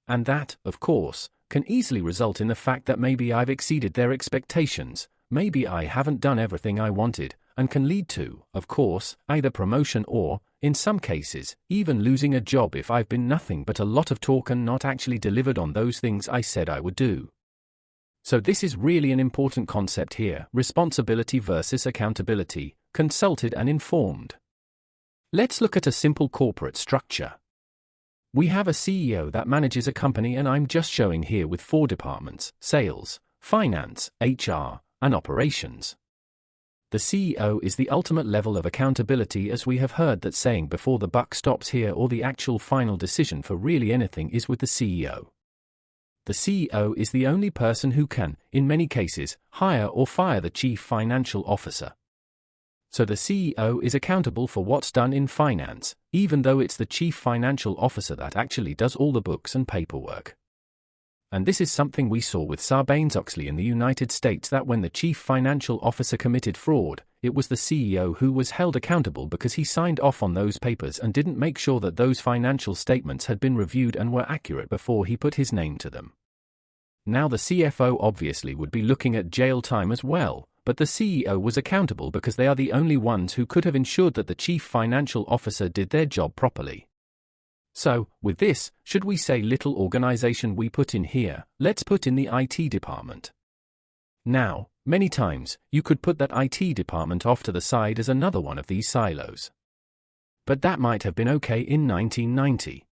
And that, of course, can easily result in the fact that maybe I've exceeded their expectations, maybe I haven't done everything I wanted, and can lead to, of course, either promotion or, in some cases, even losing a job if I've been nothing but a lot of talk and not actually delivered on those things I said I would do. So this is really an important concept here, responsibility versus accountability, consulted and informed. Let's look at a simple corporate structure. We have a CEO that manages a company, and I'm just showing here with 4 departments: sales, finance, HR, and operations. The CEO is the ultimate level of accountability, as we have heard that saying before the buck stops here, or the actual final decision for really anything is with the CEO. The CEO is the only person who can, in many cases, hire or fire the chief financial officer. So the CEO is accountable for what's done in finance, even though it's the chief financial officer that actually does all the books and paperwork. And this is something we saw with Sarbanes-Oxley in the United States, that when the chief financial officer committed fraud, it was the CEO who was held accountable because he signed off on those papers and didn't make sure that those financial statements had been reviewed and were accurate before he put his name to them. Now the CFO obviously would be looking at jail time as well, but the CEO was accountable because they are the only ones who could have ensured that the chief financial officer did their job properly. So, with this, should we say little organization we put in here, let's put in the IT department. Now, many times, you could put that IT department off to the side as another one of these silos. But that might have been okay in 1990.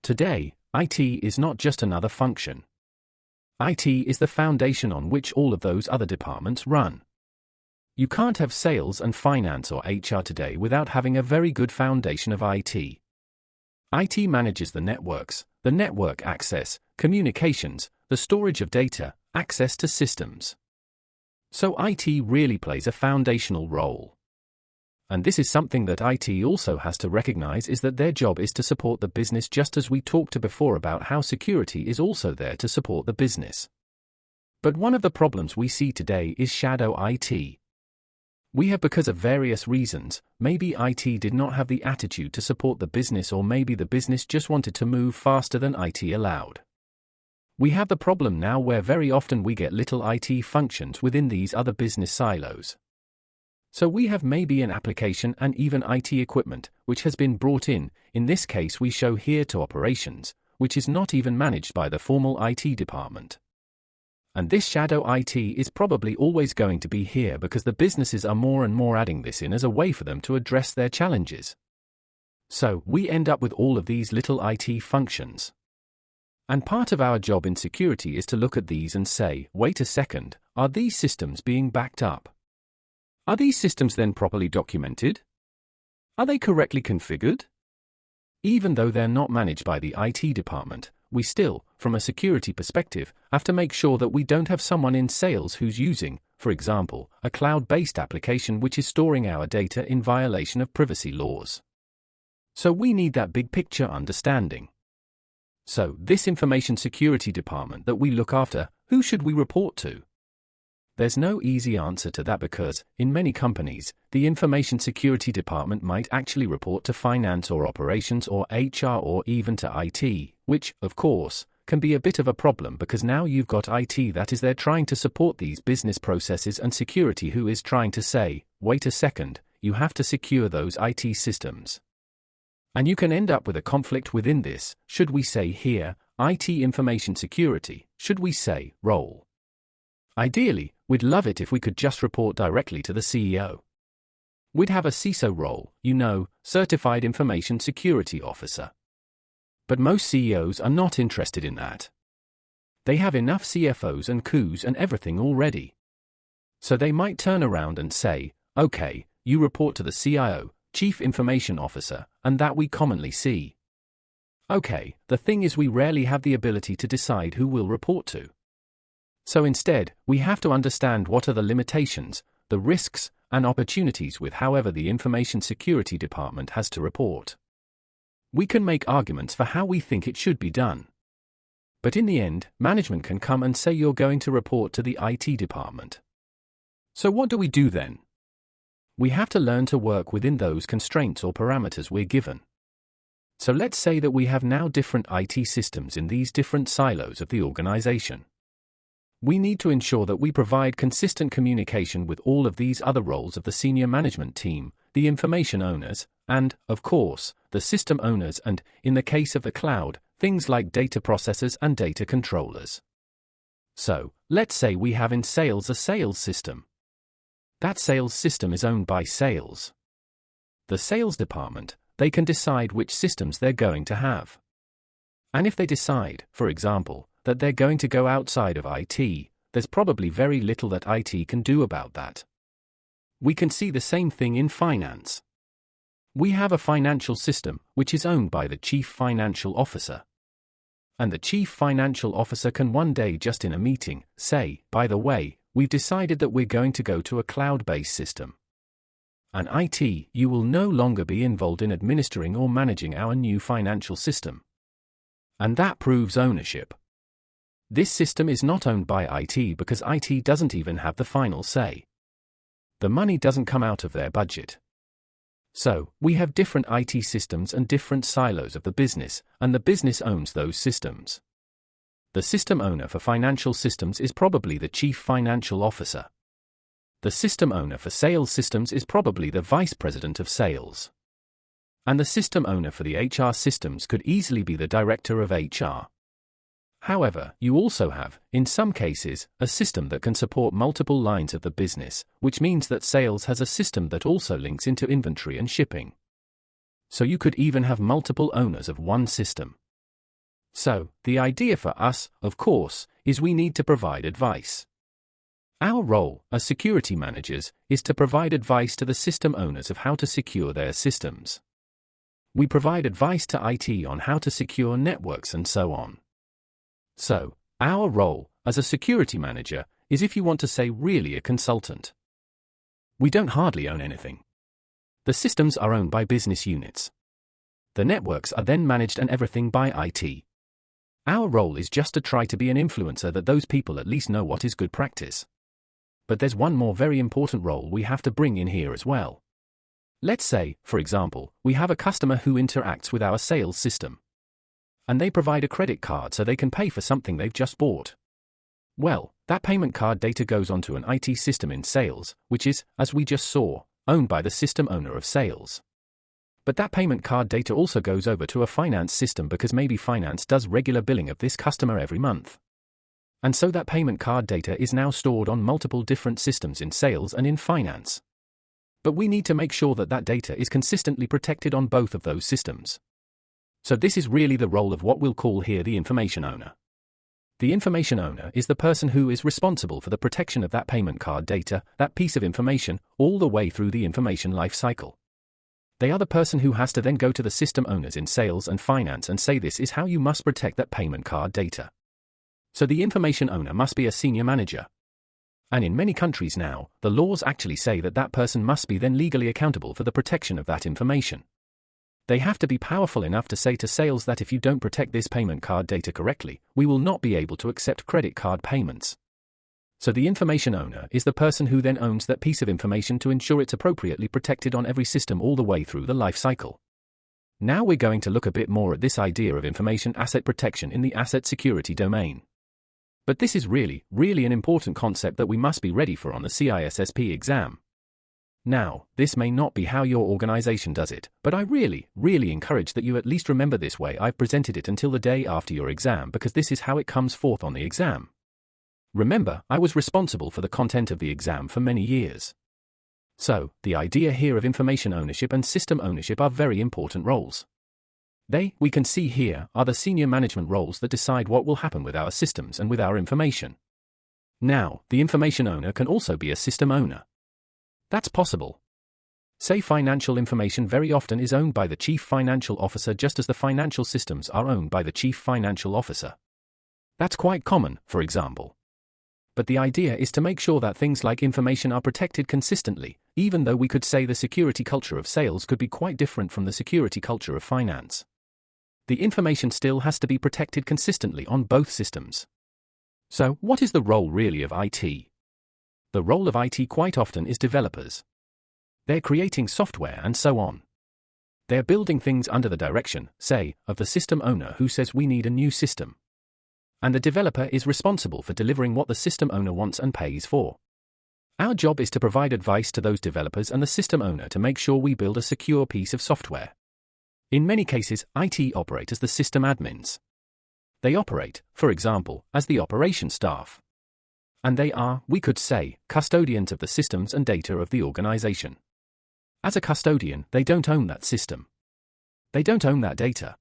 Today, IT is not just another function. IT is the foundation on which all of those other departments run. You can't have sales and finance or HR today without having a very good foundation of IT. IT manages the networks, the network access, communications, the storage of data, access to systems. So IT really plays a foundational role. And this is something that IT also has to recognize, is that their job is to support the business, just as we talked before about how security is also there to support the business. But one of the problems we see today is shadow IT. We have, because of various reasons, maybe IT did not have the attitude to support the business, or maybe the business just wanted to move faster than IT allowed. We have the problem now where very often we get little IT functions within these other business silos. So we have maybe an application and even IT equipment, which has been brought in this case we show here to operations, which is not even managed by the formal IT department. And this shadow IT is probably always going to be here because the businesses are more and more adding this in as a way for them to address their challenges. So we end up with all of these little IT functions. And part of our job in security is to look at these and say, wait a second, are these systems being backed up? Are these systems then properly documented? Are they correctly configured? Even though they're not managed by the IT department, we still, from a security perspective, have to make sure that we don't have someone in sales who's using, for example, a cloud-based application which is storing our data in violation of privacy laws. So we need that big picture understanding. So, this information security department that we look after, who should we report to? There's no easy answer to that because, in many companies, the information security department might actually report to finance or operations or HR or even to IT, which, of course, can be a bit of a problem because now you've got IT that is there trying to support these business processes and security who is trying to say, wait a second, you have to secure those IT systems. And you can end up with a conflict within this. Should we say here, IT information security? Should we say, role? Ideally, we'd love it if we could just report directly to the CEO. We'd have a CISO role, Certified Information Security Officer. But most CEOs are not interested in that. They have enough CFOs and COOs and everything already. So they might turn around and say, okay, you report to the CIO, Chief Information Officer, and that we commonly see. Okay, the thing is we rarely have the ability to decide who we'll report to. So instead, we have to understand what are the limitations, the risks, and opportunities with however the information security department has to report. We can make arguments for how we think it should be done. But in the end, management can come and say you're going to report to the IT department. So what do we do then? We have to learn to work within those constraints or parameters we're given. So let's say that we have now different IT systems in these different silos of the organization. We need to ensure that we provide consistent communication with all of these other roles of the senior management team, the information owners, and, of course, the system owners and, in the case of the cloud, things like data processors and data controllers. So, let's say we have in sales a sales system. That sales system is owned by sales. The sales department, they can decide which systems they're going to have. And if they decide, for example, that they're going to go outside of IT, there's probably very little that IT can do about that. We can see the same thing in finance. We have a financial system which is owned by the Chief Financial Officer. And the Chief Financial Officer can one day just in a meeting say, by the way, we've decided that we're going to go to a cloud-based system. And IT, you will no longer be involved in administering or managing our new financial system. And that proves ownership. This system is not owned by IT because IT doesn't even have the final say. The money doesn't come out of their budget. So, we have different IT systems and different silos of the business, and the business owns those systems. The system owner for financial systems is probably the Chief Financial Officer. The system owner for sales systems is probably the Vice President of Sales. And the system owner for the HR systems could easily be the Director of HR. However, you also have, in some cases, a system that can support multiple lines of the business, which means that sales has a system that also links into inventory and shipping. So you could even have multiple owners of one system. So, the idea for us, of course, is we need to provide advice. Our role, as security managers, is to provide advice to the system owners of how to secure their systems. We provide advice to IT on how to secure networks and so on. So, our role, as a security manager, is, if you want to say, really a consultant. We don't hardly own anything. The systems are owned by business units. The networks are then managed and everything by IT. Our role is just to try to be an influencer that those people at least know what is good practice. But there's one more very important role we have to bring in here as well. Let's say, for example, we have a customer who interacts with our sales system. And they provide a credit card so they can pay for something they've just bought. Well, that payment card data goes onto an IT system in sales, which is, as we just saw, owned by the system owner of sales. But that payment card data also goes over to a finance system because maybe finance does regular billing of this customer every month. And so that payment card data is now stored on multiple different systems in sales and in finance. But we need to make sure that that data is consistently protected on both of those systems. So this is really the role of what we'll call here the information owner. The information owner is the person who is responsible for the protection of that payment card data, that piece of information, all the way through the information life cycle. They are the person who has to then go to the system owners in sales and finance and say this is how you must protect that payment card data. So the information owner must be a senior manager. And in many countries now, the laws actually say that that person must be then legally accountable for the protection of that information. They have to be powerful enough to say to sales that if you don't protect this payment card data correctly, we will not be able to accept credit card payments. So the information owner is the person who then owns that piece of information to ensure it's appropriately protected on every system all the way through the life cycle. Now we're going to look a bit more at this idea of information asset protection in the asset security domain. But this is really an important concept that we must be ready for on the CISSP exam. Now, this may not be how your organization does it, but I really encourage that you at least remember this way I've presented it until the day after your exam because this is how it comes forth on the exam. Remember, I was responsible for the content of the exam for many years. So, the idea here of information ownership and system ownership are very important roles. They, we can see here, are the senior management roles that decide what will happen with our systems and with our information. Now, the information owner can also be a system owner. That's possible. Say financial information very often is owned by the chief financial officer just as the financial systems are owned by the chief financial officer. That's quite common, for example. But the idea is to make sure that things like information are protected consistently, even though we could say the security culture of sales could be quite different from the security culture of finance. The information still has to be protected consistently on both systems. So, what is the role really of IT? The role of IT quite often is developers. They're creating software and so on. They're building things under the direction, say, of the system owner who says we need a new system. And the developer is responsible for delivering what the system owner wants and pays for. Our job is to provide advice to those developers and the system owner to make sure we build a secure piece of software. In many cases, IT operate as the system admins. They operate, for example, as the operation staff. And they are, we could say, custodians of the systems and data of the organization. As a custodian, they don't own that system. They don't own that data.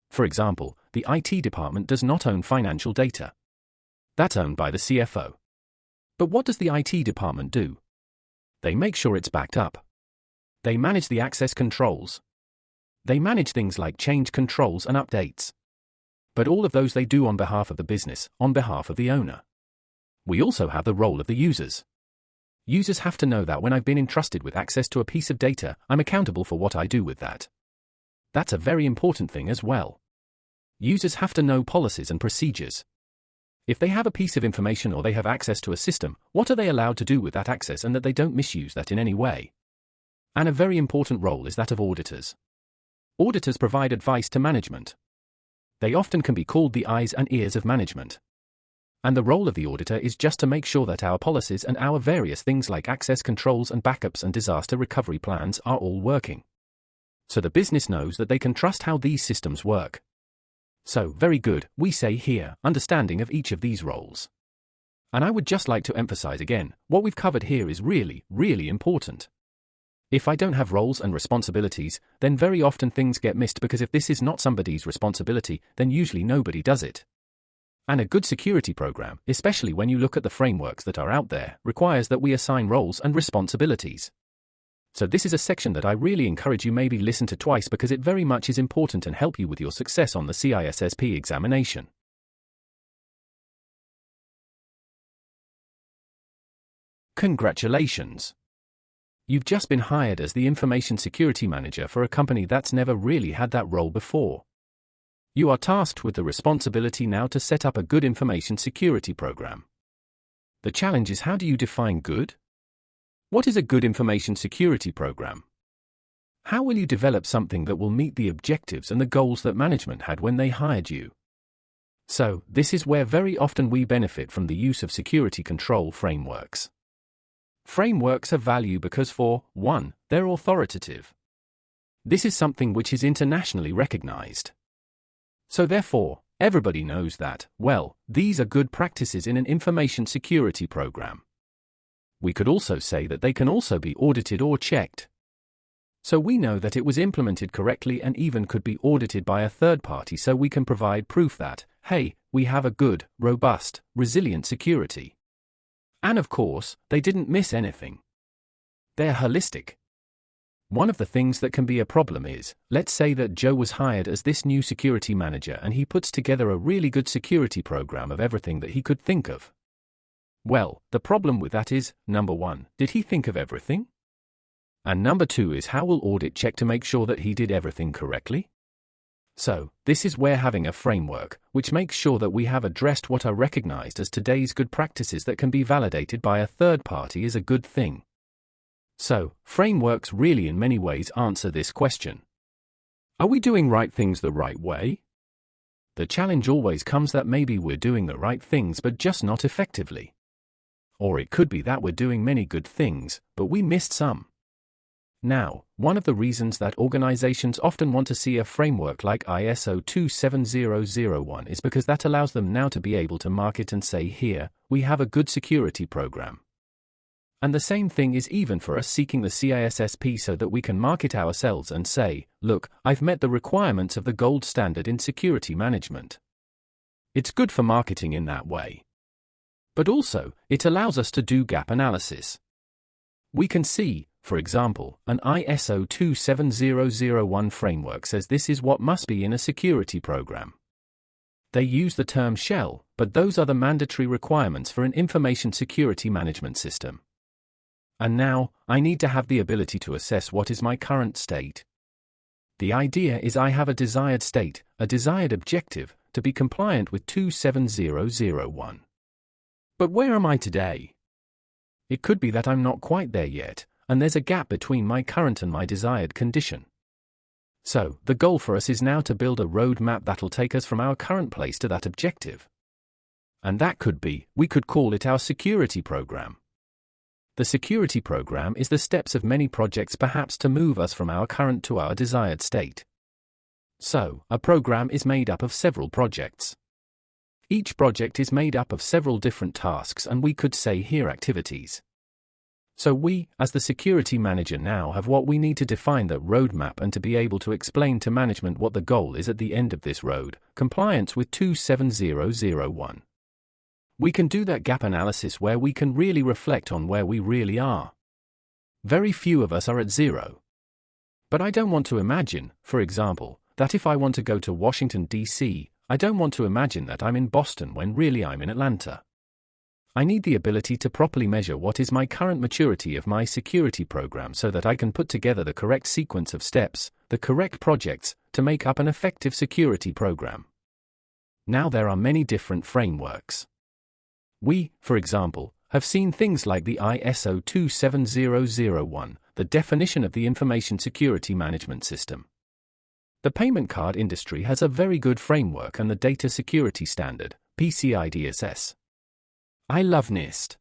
For example, the IT department does not own financial data. That's owned by the CFO. But what does the IT department do? They make sure it's backed up. They manage the access controls. They manage things like change controls and updates. But all of those they do on behalf of the business, on behalf of the owner. We also have the role of the users. Users have to know that when I've been entrusted with access to a piece of data, I'm accountable for what I do with that. That's a very important thing as well. Users have to know policies and procedures. If they have a piece of information or they have access to a system, what are they allowed to do with that access and that they don't misuse that in any way? And a very important role is that of auditors. Auditors provide advice to management. They often can be called the eyes and ears of management. And the role of the auditor is just to make sure that our policies and our various things like access controls and backups and disaster recovery plans are all working. So the business knows that they can trust how these systems work. So, very good, we say here, understanding of each of these roles. And I would just like to emphasize again, what we've covered here is really important. If I don't have roles and responsibilities, then very often things get missed because if this is not somebody's responsibility, then usually nobody does it. And a good security program, especially when you look at the frameworks that are out there, requires that we assign roles and responsibilities. So this is a section that I really encourage you maybe listen to twice because it very much is important and help you with your success on the CISSP examination. Congratulations! You've just been hired as the Information Security Manager for a company that's never really had that role before. You are tasked with the responsibility now to set up a good information security program. The challenge is, how do you define good? What is a good information security program? How will you develop something that will meet the objectives and the goals that management had when they hired you? So, this is where very often we benefit from the use of security control frameworks. Frameworks have value because for 1, they're authoritative. This is something which is internationally recognized. So therefore, everybody knows that, well, these are good practices in an information security program. We could also say that they can also be audited or checked. So we know that it was implemented correctly and even could be audited by a third party, so we can provide proof that, hey, we have a good, robust, resilient security. And of course, they didn't miss anything. They're holistic. One of the things that can be a problem is, let's say that Joe was hired as this new security manager and he puts together a really good security program of everything that he could think of. Well, the problem with that is, number 1, did he think of everything? And number 2 is, how will audit check to make sure that he did everything correctly? So, this is where having a framework, which makes sure that we have addressed what are recognized as today's good practices that can be validated by a third party, is a good thing. So, frameworks really in many ways answer this question. Are we doing right things the right way? The challenge always comes that maybe we're doing the right things but just not effectively. Or it could be that we're doing many good things, but we missed some. Now, one of the reasons that organizations often want to see a framework like ISO 27001 is because that allows them now to be able to market and say, here, we have a good security program. And the same thing is even for us seeking the CISSP, so that we can market ourselves and say, look, I've met the requirements of the gold standard in security management. It's good for marketing in that way. But also, it allows us to do gap analysis. We can see, for example, an ISO 27001 framework says this is what must be in a security program. They use the term shell, but those are the mandatory requirements for an information security management system. And now, I need to have the ability to assess what is my current state. The idea is I have a desired state, a desired objective, to be compliant with 27001. But where am I today? It could be that I'm not quite there yet, and there's a gap between my current and my desired condition. So, the goal for us is now to build a roadmap that'll take us from our current place to that objective. And that could be, we could call it our security program. The security program is the steps of many projects perhaps to move us from our current to our desired state. So, a program is made up of several projects. Each project is made up of several different tasks, and we could say here activities. So we, as the security manager, now have what we need to define that roadmap and to be able to explain to management what the goal is at the end of this road, compliance with 27001. We can do that gap analysis where we can really reflect on where we really are. Very few of us are at 0. But I don't want to imagine, for example, that if I want to go to Washington, D.C., I don't want to imagine that I'm in Boston when really I'm in Atlanta. I need the ability to properly measure what is my current maturity of my security program so that I can put together the correct sequence of steps, the correct projects, to make up an effective security program. Now there are many different frameworks. We, for example, have seen things like the ISO 27001, the definition of the information security management system. The payment card industry has a very good framework, and the data security standard, PCI DSS. I love NIST.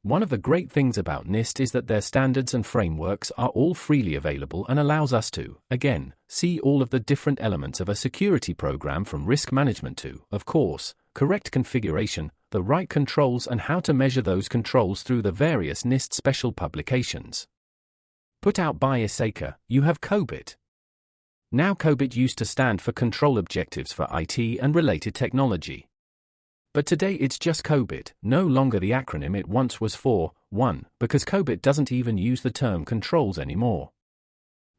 One of the great things about NIST is that their standards and frameworks are all freely available and allows us to, again, see all of the different elements of a security program, from risk management to, of course, correct configuration, the right controls, and how to measure those controls through the various NIST special publications. Put out by ISACA, you have COBIT. Now COBIT used to stand for Control Objectives for IT and Related Technology. But today it's just COBIT, no longer the acronym it once was for, because COBIT doesn't even use the term controls anymore.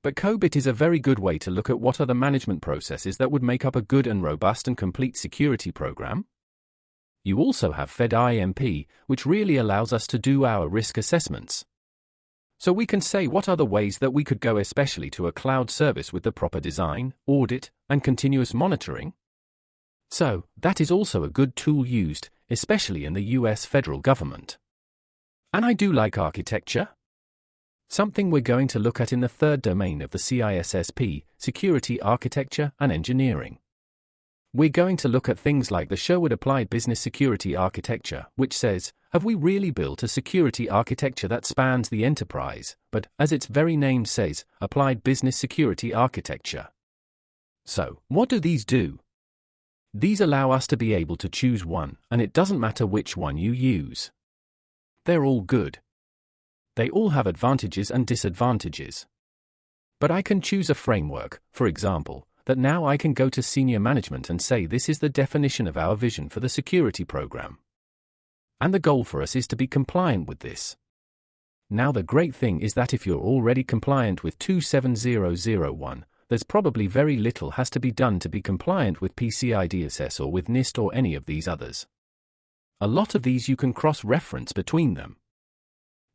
But COBIT is a very good way to look at what are the management processes that would make up a good and robust and complete security program. You also have FedIMP, which really allows us to do our risk assessments. So we can say what are the ways that we could go, especially to a cloud service with the proper design, audit, and continuous monitoring. So, that is also a good tool used, especially in the US federal government. And I do like architecture. Something we're going to look at in the third domain of the CISSP, security architecture and engineering. We're going to look at things like the Sherwood Applied Business Security Architecture, which says, have we really built a security architecture that spans the enterprise, but, as its very name says, Applied Business Security Architecture. So, what do these do? These allow us to be able to choose one, and it doesn't matter which one you use. They're all good. They all have advantages and disadvantages. But I can choose a framework, for example, that now I can go to senior management and say this is the definition of our vision for the security program. And the goal for us is to be compliant with this. Now the great thing is that if you're already compliant with 27001, there's probably very little has to be done to be compliant with PCI DSS or with NIST or any of these others. A lot of these you can cross-reference between them.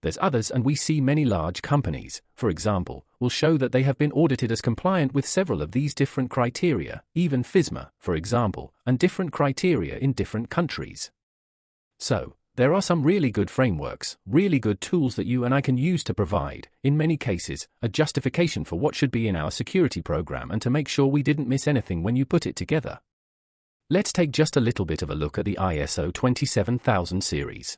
There's others, and we see many large companies, for example, will show that they have been audited as compliant with several of these different criteria, even FISMA, for example, and different criteria in different countries. So, there are some really good frameworks, really good tools that you and I can use to provide, in many cases, a justification for what should be in our security program and to make sure we didn't miss anything when you put it together. Let's take just a little bit of a look at the ISO 27000 series.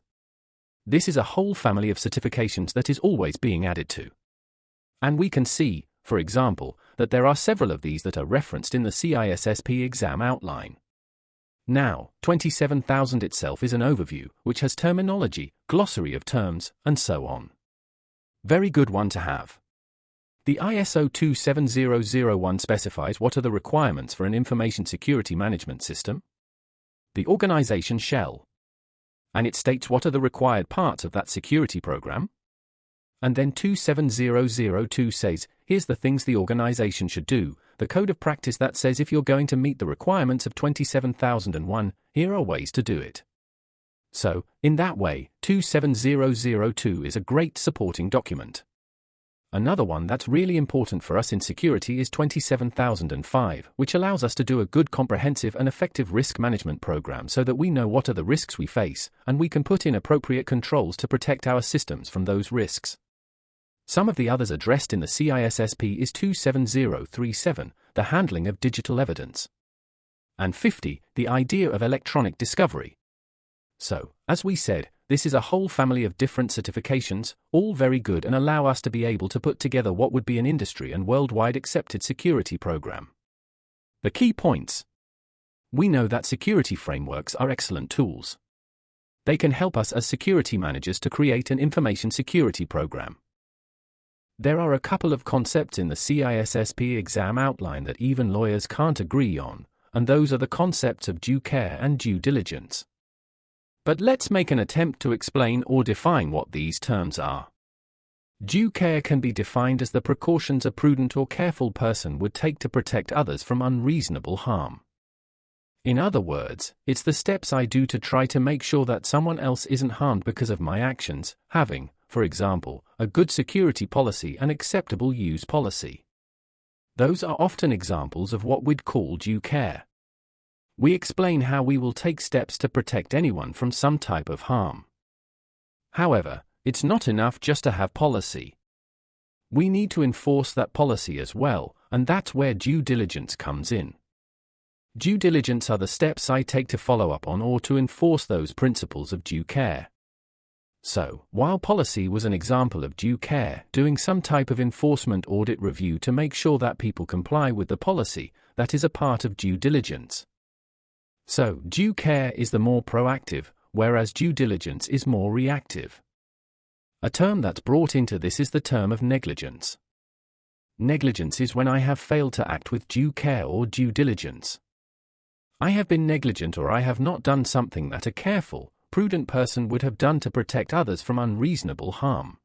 This is a whole family of certifications that is always being added to. And we can see, for example, that there are several of these that are referenced in the CISSP exam outline. Now, 27000 itself is an overview, which has terminology, glossary of terms, and so on. Very good one to have. The ISO 27001 specifies what are the requirements for an information security management system. The organization shall. And it states what are the required parts of that security program. And then 27002 says, here's the things the organization should do, the code of practice that says if you're going to meet the requirements of 27001, here are ways to do it. So, in that way, 27002 is a great supporting document. Another one that's really important for us in security is 27005, which allows us to do a good comprehensive and effective risk management program so that we know what are the risks we face, and we can put in appropriate controls to protect our systems from those risks. Some of the others addressed in the CISSP is 27037, the handling of digital evidence. And 50, the idea of electronic discovery. So, as we said, this is a whole family of different certifications, all very good and allow us to be able to put together what would be an industry and worldwide accepted security program. The key points. We know that security frameworks are excellent tools. They can help us as security managers to create an information security program. There are a couple of concepts in the CISSP exam outline that even lawyers can't agree on, and those are the concepts of due care and due diligence. But let's make an attempt to explain or define what these terms are. Due care can be defined as the precautions a prudent or careful person would take to protect others from unreasonable harm. In other words, it's the steps I do to try to make sure that someone else isn't harmed because of my actions, having, for example, a good security policy and acceptable use policy. Those are often examples of what we'd call due care. We explain how we will take steps to protect anyone from some type of harm. However, it's not enough just to have policy. We need to enforce that policy as well, and that's where due diligence comes in. Due diligence are the steps I take to follow up on or to enforce those principles of due care. So, while policy was an example of due care, doing some type of enforcement audit review to make sure that people comply with the policy, that is a part of due diligence. So, due care is the more proactive, whereas due diligence is more reactive. A term that's brought into this is the term of negligence. Negligence is when I have failed to act with due care or due diligence. I have been negligent or I have not done something that a careful, prudent person would have done to protect others from unreasonable harm.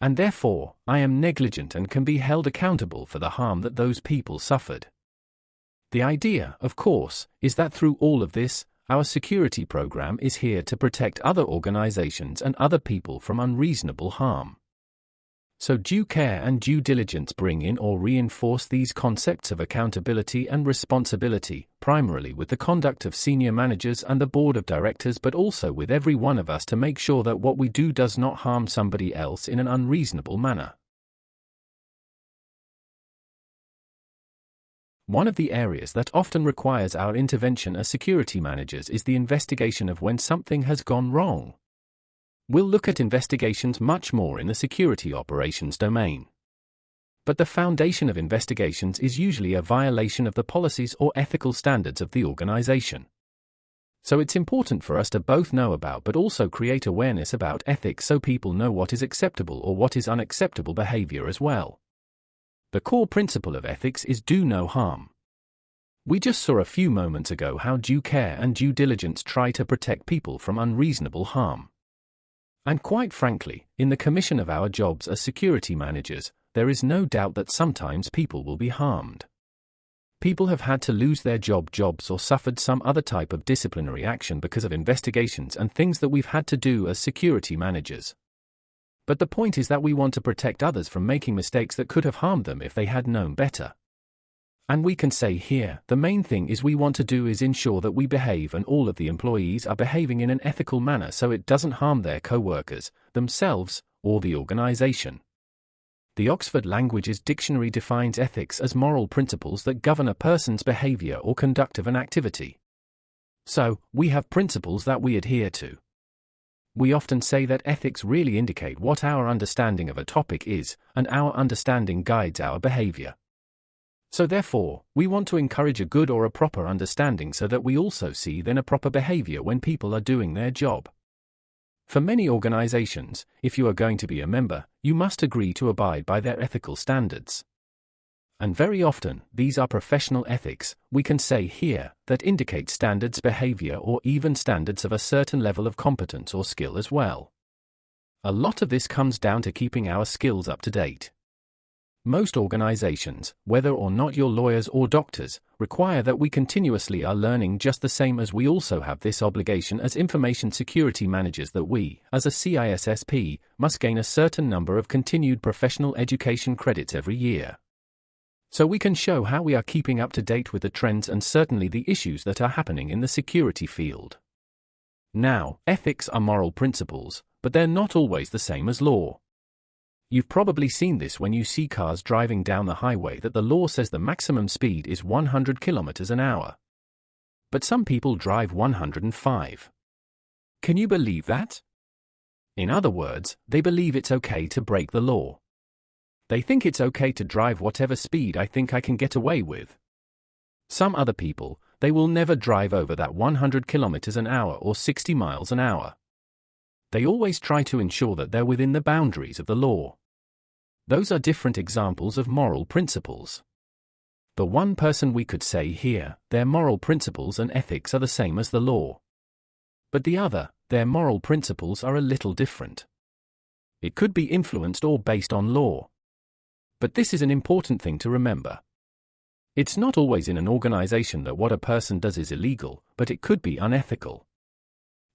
And therefore, I am negligent and can be held accountable for the harm that those people suffered. The idea, of course, is that through all of this, our security program is here to protect other organizations and other people from unreasonable harm. So due care and due diligence bring in or reinforce these concepts of accountability and responsibility, primarily with the conduct of senior managers and the board of directors, but also with every one of us to make sure that what we do does not harm somebody else in an unreasonable manner. One of the areas that often requires our intervention as security managers is the investigation of when something has gone wrong. We'll look at investigations much more in the security operations domain. But the foundation of investigations is usually a violation of the policies or ethical standards of the organization. So it's important for us to both know about but also create awareness about ethics so people know what is acceptable or what is unacceptable behavior as well. The core principle of ethics is do no harm. We just saw a few moments ago how due care and due diligence try to protect people from unreasonable harm. And quite frankly, in the commission of our jobs as security managers, there is no doubt that sometimes people will be harmed. People have had to lose their jobs or suffered some other type of disciplinary action because of investigations and things that we've had to do as security managers. But the point is that we want to protect others from making mistakes that could have harmed them if they had known better. And we can say here, the main thing is we want to do is ensure that we behave and all of the employees are behaving in an ethical manner so it doesn't harm their co-workers, themselves, or the organization. The Oxford Languages Dictionary defines ethics as moral principles that govern a person's behavior or conduct of an activity. So, we have principles that we adhere to. We often say that ethics really indicate what our understanding of a topic is, and our understanding guides our behavior. So therefore, we want to encourage a good or a proper understanding so that we also see then a proper behavior when people are doing their job. For many organizations, if you are going to be a member, you must agree to abide by their ethical standards. And very often, these are professional ethics, we can say here, that indicate standards behavior or even standards of a certain level of competence or skill as well. A lot of this comes down to keeping our skills up to date. Most organizations, whether or not you're lawyers or doctors, require that we continuously are learning just the same as we also have this obligation as information security managers that we, as a CISSP, must gain a certain number of continued professional education credits every year. So we can show how we are keeping up to date with the trends and certainly the issues that are happening in the security field. Now, ethics are moral principles, but they're not always the same as law. You've probably seen this when you see cars driving down the highway that the law says the maximum speed is 100 kilometers an hour. But some people drive 105. Can you believe that? In other words, they believe it's okay to break the law. They think it's okay to drive whatever speed I think I can get away with. Some other people, they will never drive over that 100 kilometers an hour or 60 miles an hour. They always try to ensure that they're within the boundaries of the law. Those are different examples of moral principles. The one person we could say here, their moral principles and ethics are the same as the law. But the other, their moral principles are a little different. It could be influenced or based on law. But this is an important thing to remember. It's not always in an organization that what a person does is illegal, but it could be unethical.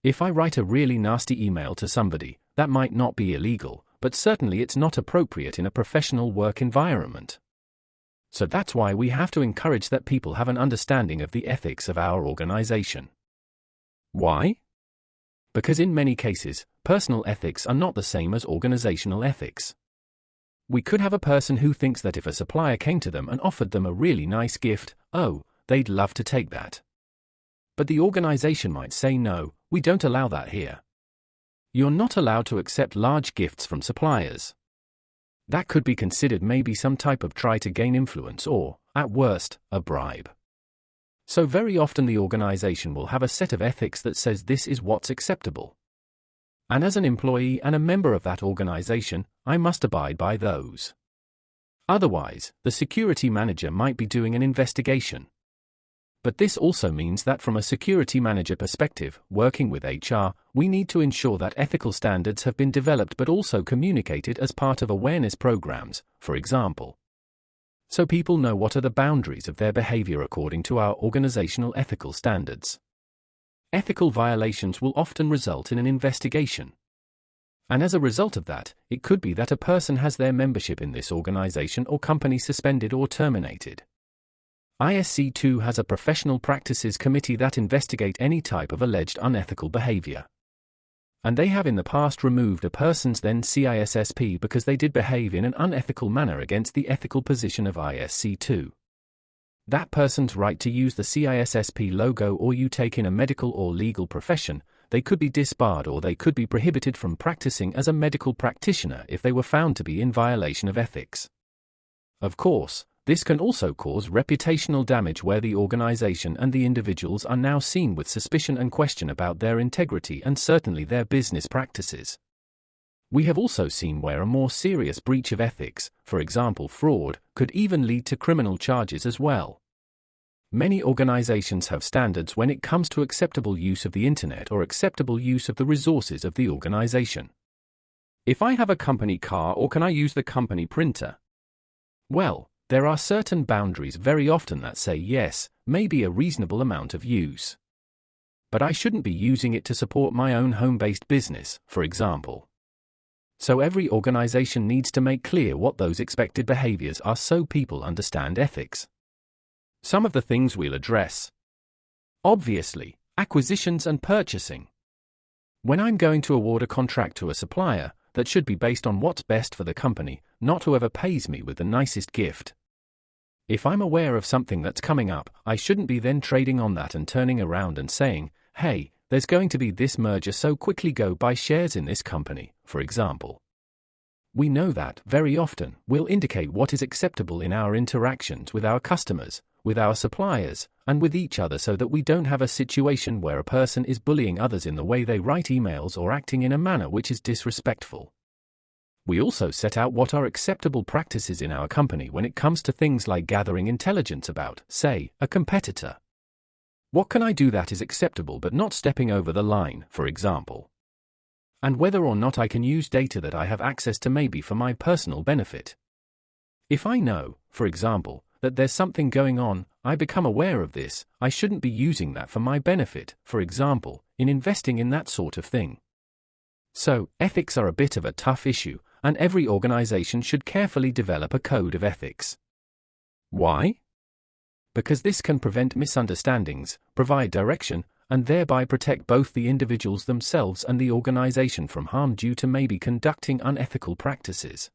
If I write a really nasty email to somebody, that might not be illegal, but certainly it's not appropriate in a professional work environment. So that's why we have to encourage that people have an understanding of the ethics of our organization. Why? Because in many cases, personal ethics are not the same as organizational ethics. We could have a person who thinks that if a supplier came to them and offered them a really nice gift, oh, they'd love to take that. But the organization might say no, we don't allow that here. You're not allowed to accept large gifts from suppliers. That could be considered maybe some type of try to gain influence or, at worst, a bribe. So very often the organization will have a set of ethics that says this is what's acceptable. And as an employee and a member of that organization, I must abide by those. Otherwise, the security manager might be doing an investigation. But this also means that from a security manager perspective, working with HR, we need to ensure that ethical standards have been developed but also communicated as part of awareness programs, for example. So people know what are the boundaries of their behavior according to our organizational ethical standards. Ethical violations will often result in an investigation. And as a result of that, it could be that a person has their membership in this organization or company suspended or terminated. ISC 2 has a professional practices committee that investigate any type of alleged unethical behavior. And they have in the past removed a person's then CISSP because they did behave in an unethical manner against the ethical position of ISC 2. That person's right to use the CISSP logo, or you take in a medical or legal profession, they could be disbarred or they could be prohibited from practicing as a medical practitioner if they were found to be in violation of ethics. Of course, this can also cause reputational damage where the organization and the individuals are now seen with suspicion and question about their integrity and certainly their business practices. We have also seen where a more serious breach of ethics, for example fraud, could even lead to criminal charges as well. Many organizations have standards when it comes to acceptable use of the internet or acceptable use of the resources of the organization. If I have a company car, or can I use the company printer? Well, there are certain boundaries very often that say yes, maybe a reasonable amount of use. But I shouldn't be using it to support my own home-based business, for example. So every organization needs to make clear what those expected behaviors are so people understand ethics. Some of the things we'll address. Obviously, acquisitions and purchasing. When I'm going to award a contract to a supplier, that should be based on what's best for the company, not whoever pays me with the nicest gift. If I'm aware of something that's coming up, I shouldn't be then trading on that and turning around and saying, hey, there's going to be this merger, so quickly go buy shares in this company, for example. We know that, very often, will indicate what is acceptable in our interactions with our customers, with our suppliers, and with each other, so that we don't have a situation where a person is bullying others in the way they write emails or acting in a manner which is disrespectful. We also set out what are acceptable practices in our company when it comes to things like gathering intelligence about, say, a competitor. What can I do that is acceptable but not stepping over the line, for example? And whether or not I can use data that I have access to maybe for my personal benefit. If I know, for example, that there's something going on, I become aware of this, I shouldn't be using that for my benefit, for example, in investing in that sort of thing. So, ethics are a bit of a tough issue, and every organization should carefully develop a code of ethics. Why? Because this can prevent misunderstandings, provide direction, and thereby protect both the individuals themselves and the organization from harm due to maybe conducting unethical practices.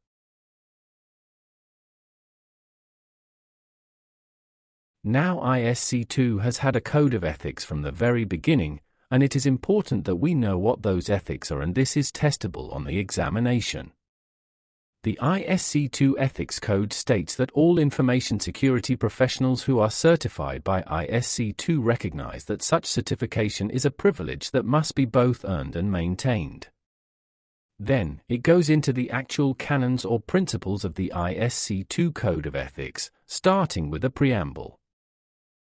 Now ISC 2 has had a code of ethics from the very beginning, and it is important that we know what those ethics are, and this is testable on the examination. The ISC 2 Ethics Code states that all information security professionals who are certified by ISC 2 recognize that such certification is a privilege that must be both earned and maintained. Then, it goes into the actual canons or principles of the ISC 2 Code of Ethics, starting with a preamble.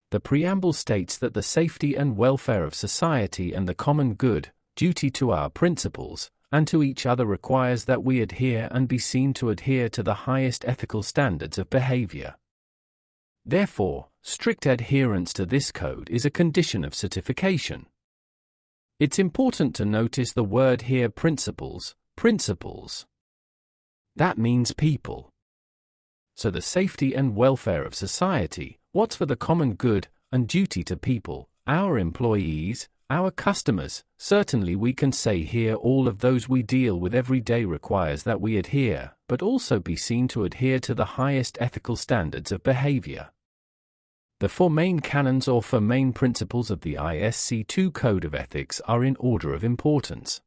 The preamble states that the safety and welfare of society and the common good, duty to our principles, and to each other requires that we adhere and be seen to adhere to the highest ethical standards of behavior. Therefore, strict adherence to this code is a condition of certification. It's important to notice the word here, principles, principles. That means people. So the safety and welfare of society, what's for the common good, and duty to people, our employees, our customers, certainly we can say here all of those we deal with every day requires that we adhere, but also be seen to adhere to the highest ethical standards of behavior. The four main canons or four main principles of the ISC 2 Code of Ethics are in order of importance.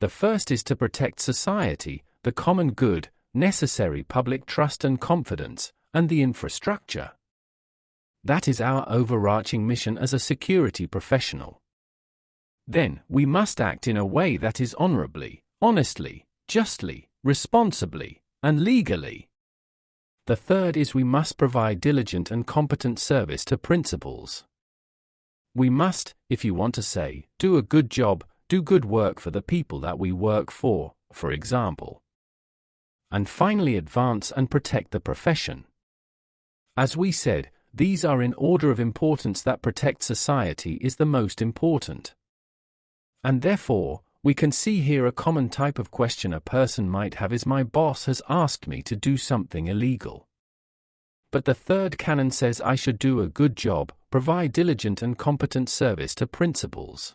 The first is to protect society, the common good, necessary public trust and confidence, and the infrastructure. That is our overarching mission as a security professional. Then, we must act in a way that is honorably, honestly, justly, responsibly, and legally. The third is we must provide diligent and competent service to principals. We must, if you want to say, do a good job, do good work for the people that we work for example. And finally, advance and protect the profession. As we said, these are in order of importance. That protect society is the most important. And therefore, We can see here a common type of question a person might have is, my boss has asked me to do something illegal. But the third canon says I should do a good job, provide diligent and competent service to principals.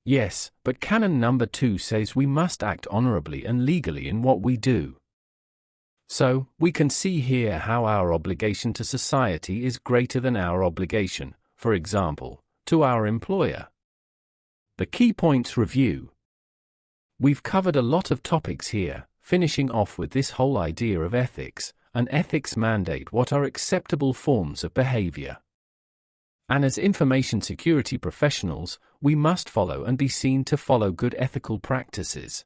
Yes, but canon number 2 says we must act honorably and legally in what we do. So, we can see here how our obligation to society is greater than our obligation, for example, to our employer. The key points review. We've covered a lot of topics here, finishing off with this whole idea of ethics, and ethics mandate what are acceptable forms of behavior. And as information security professionals, we must follow and be seen to follow good ethical practices.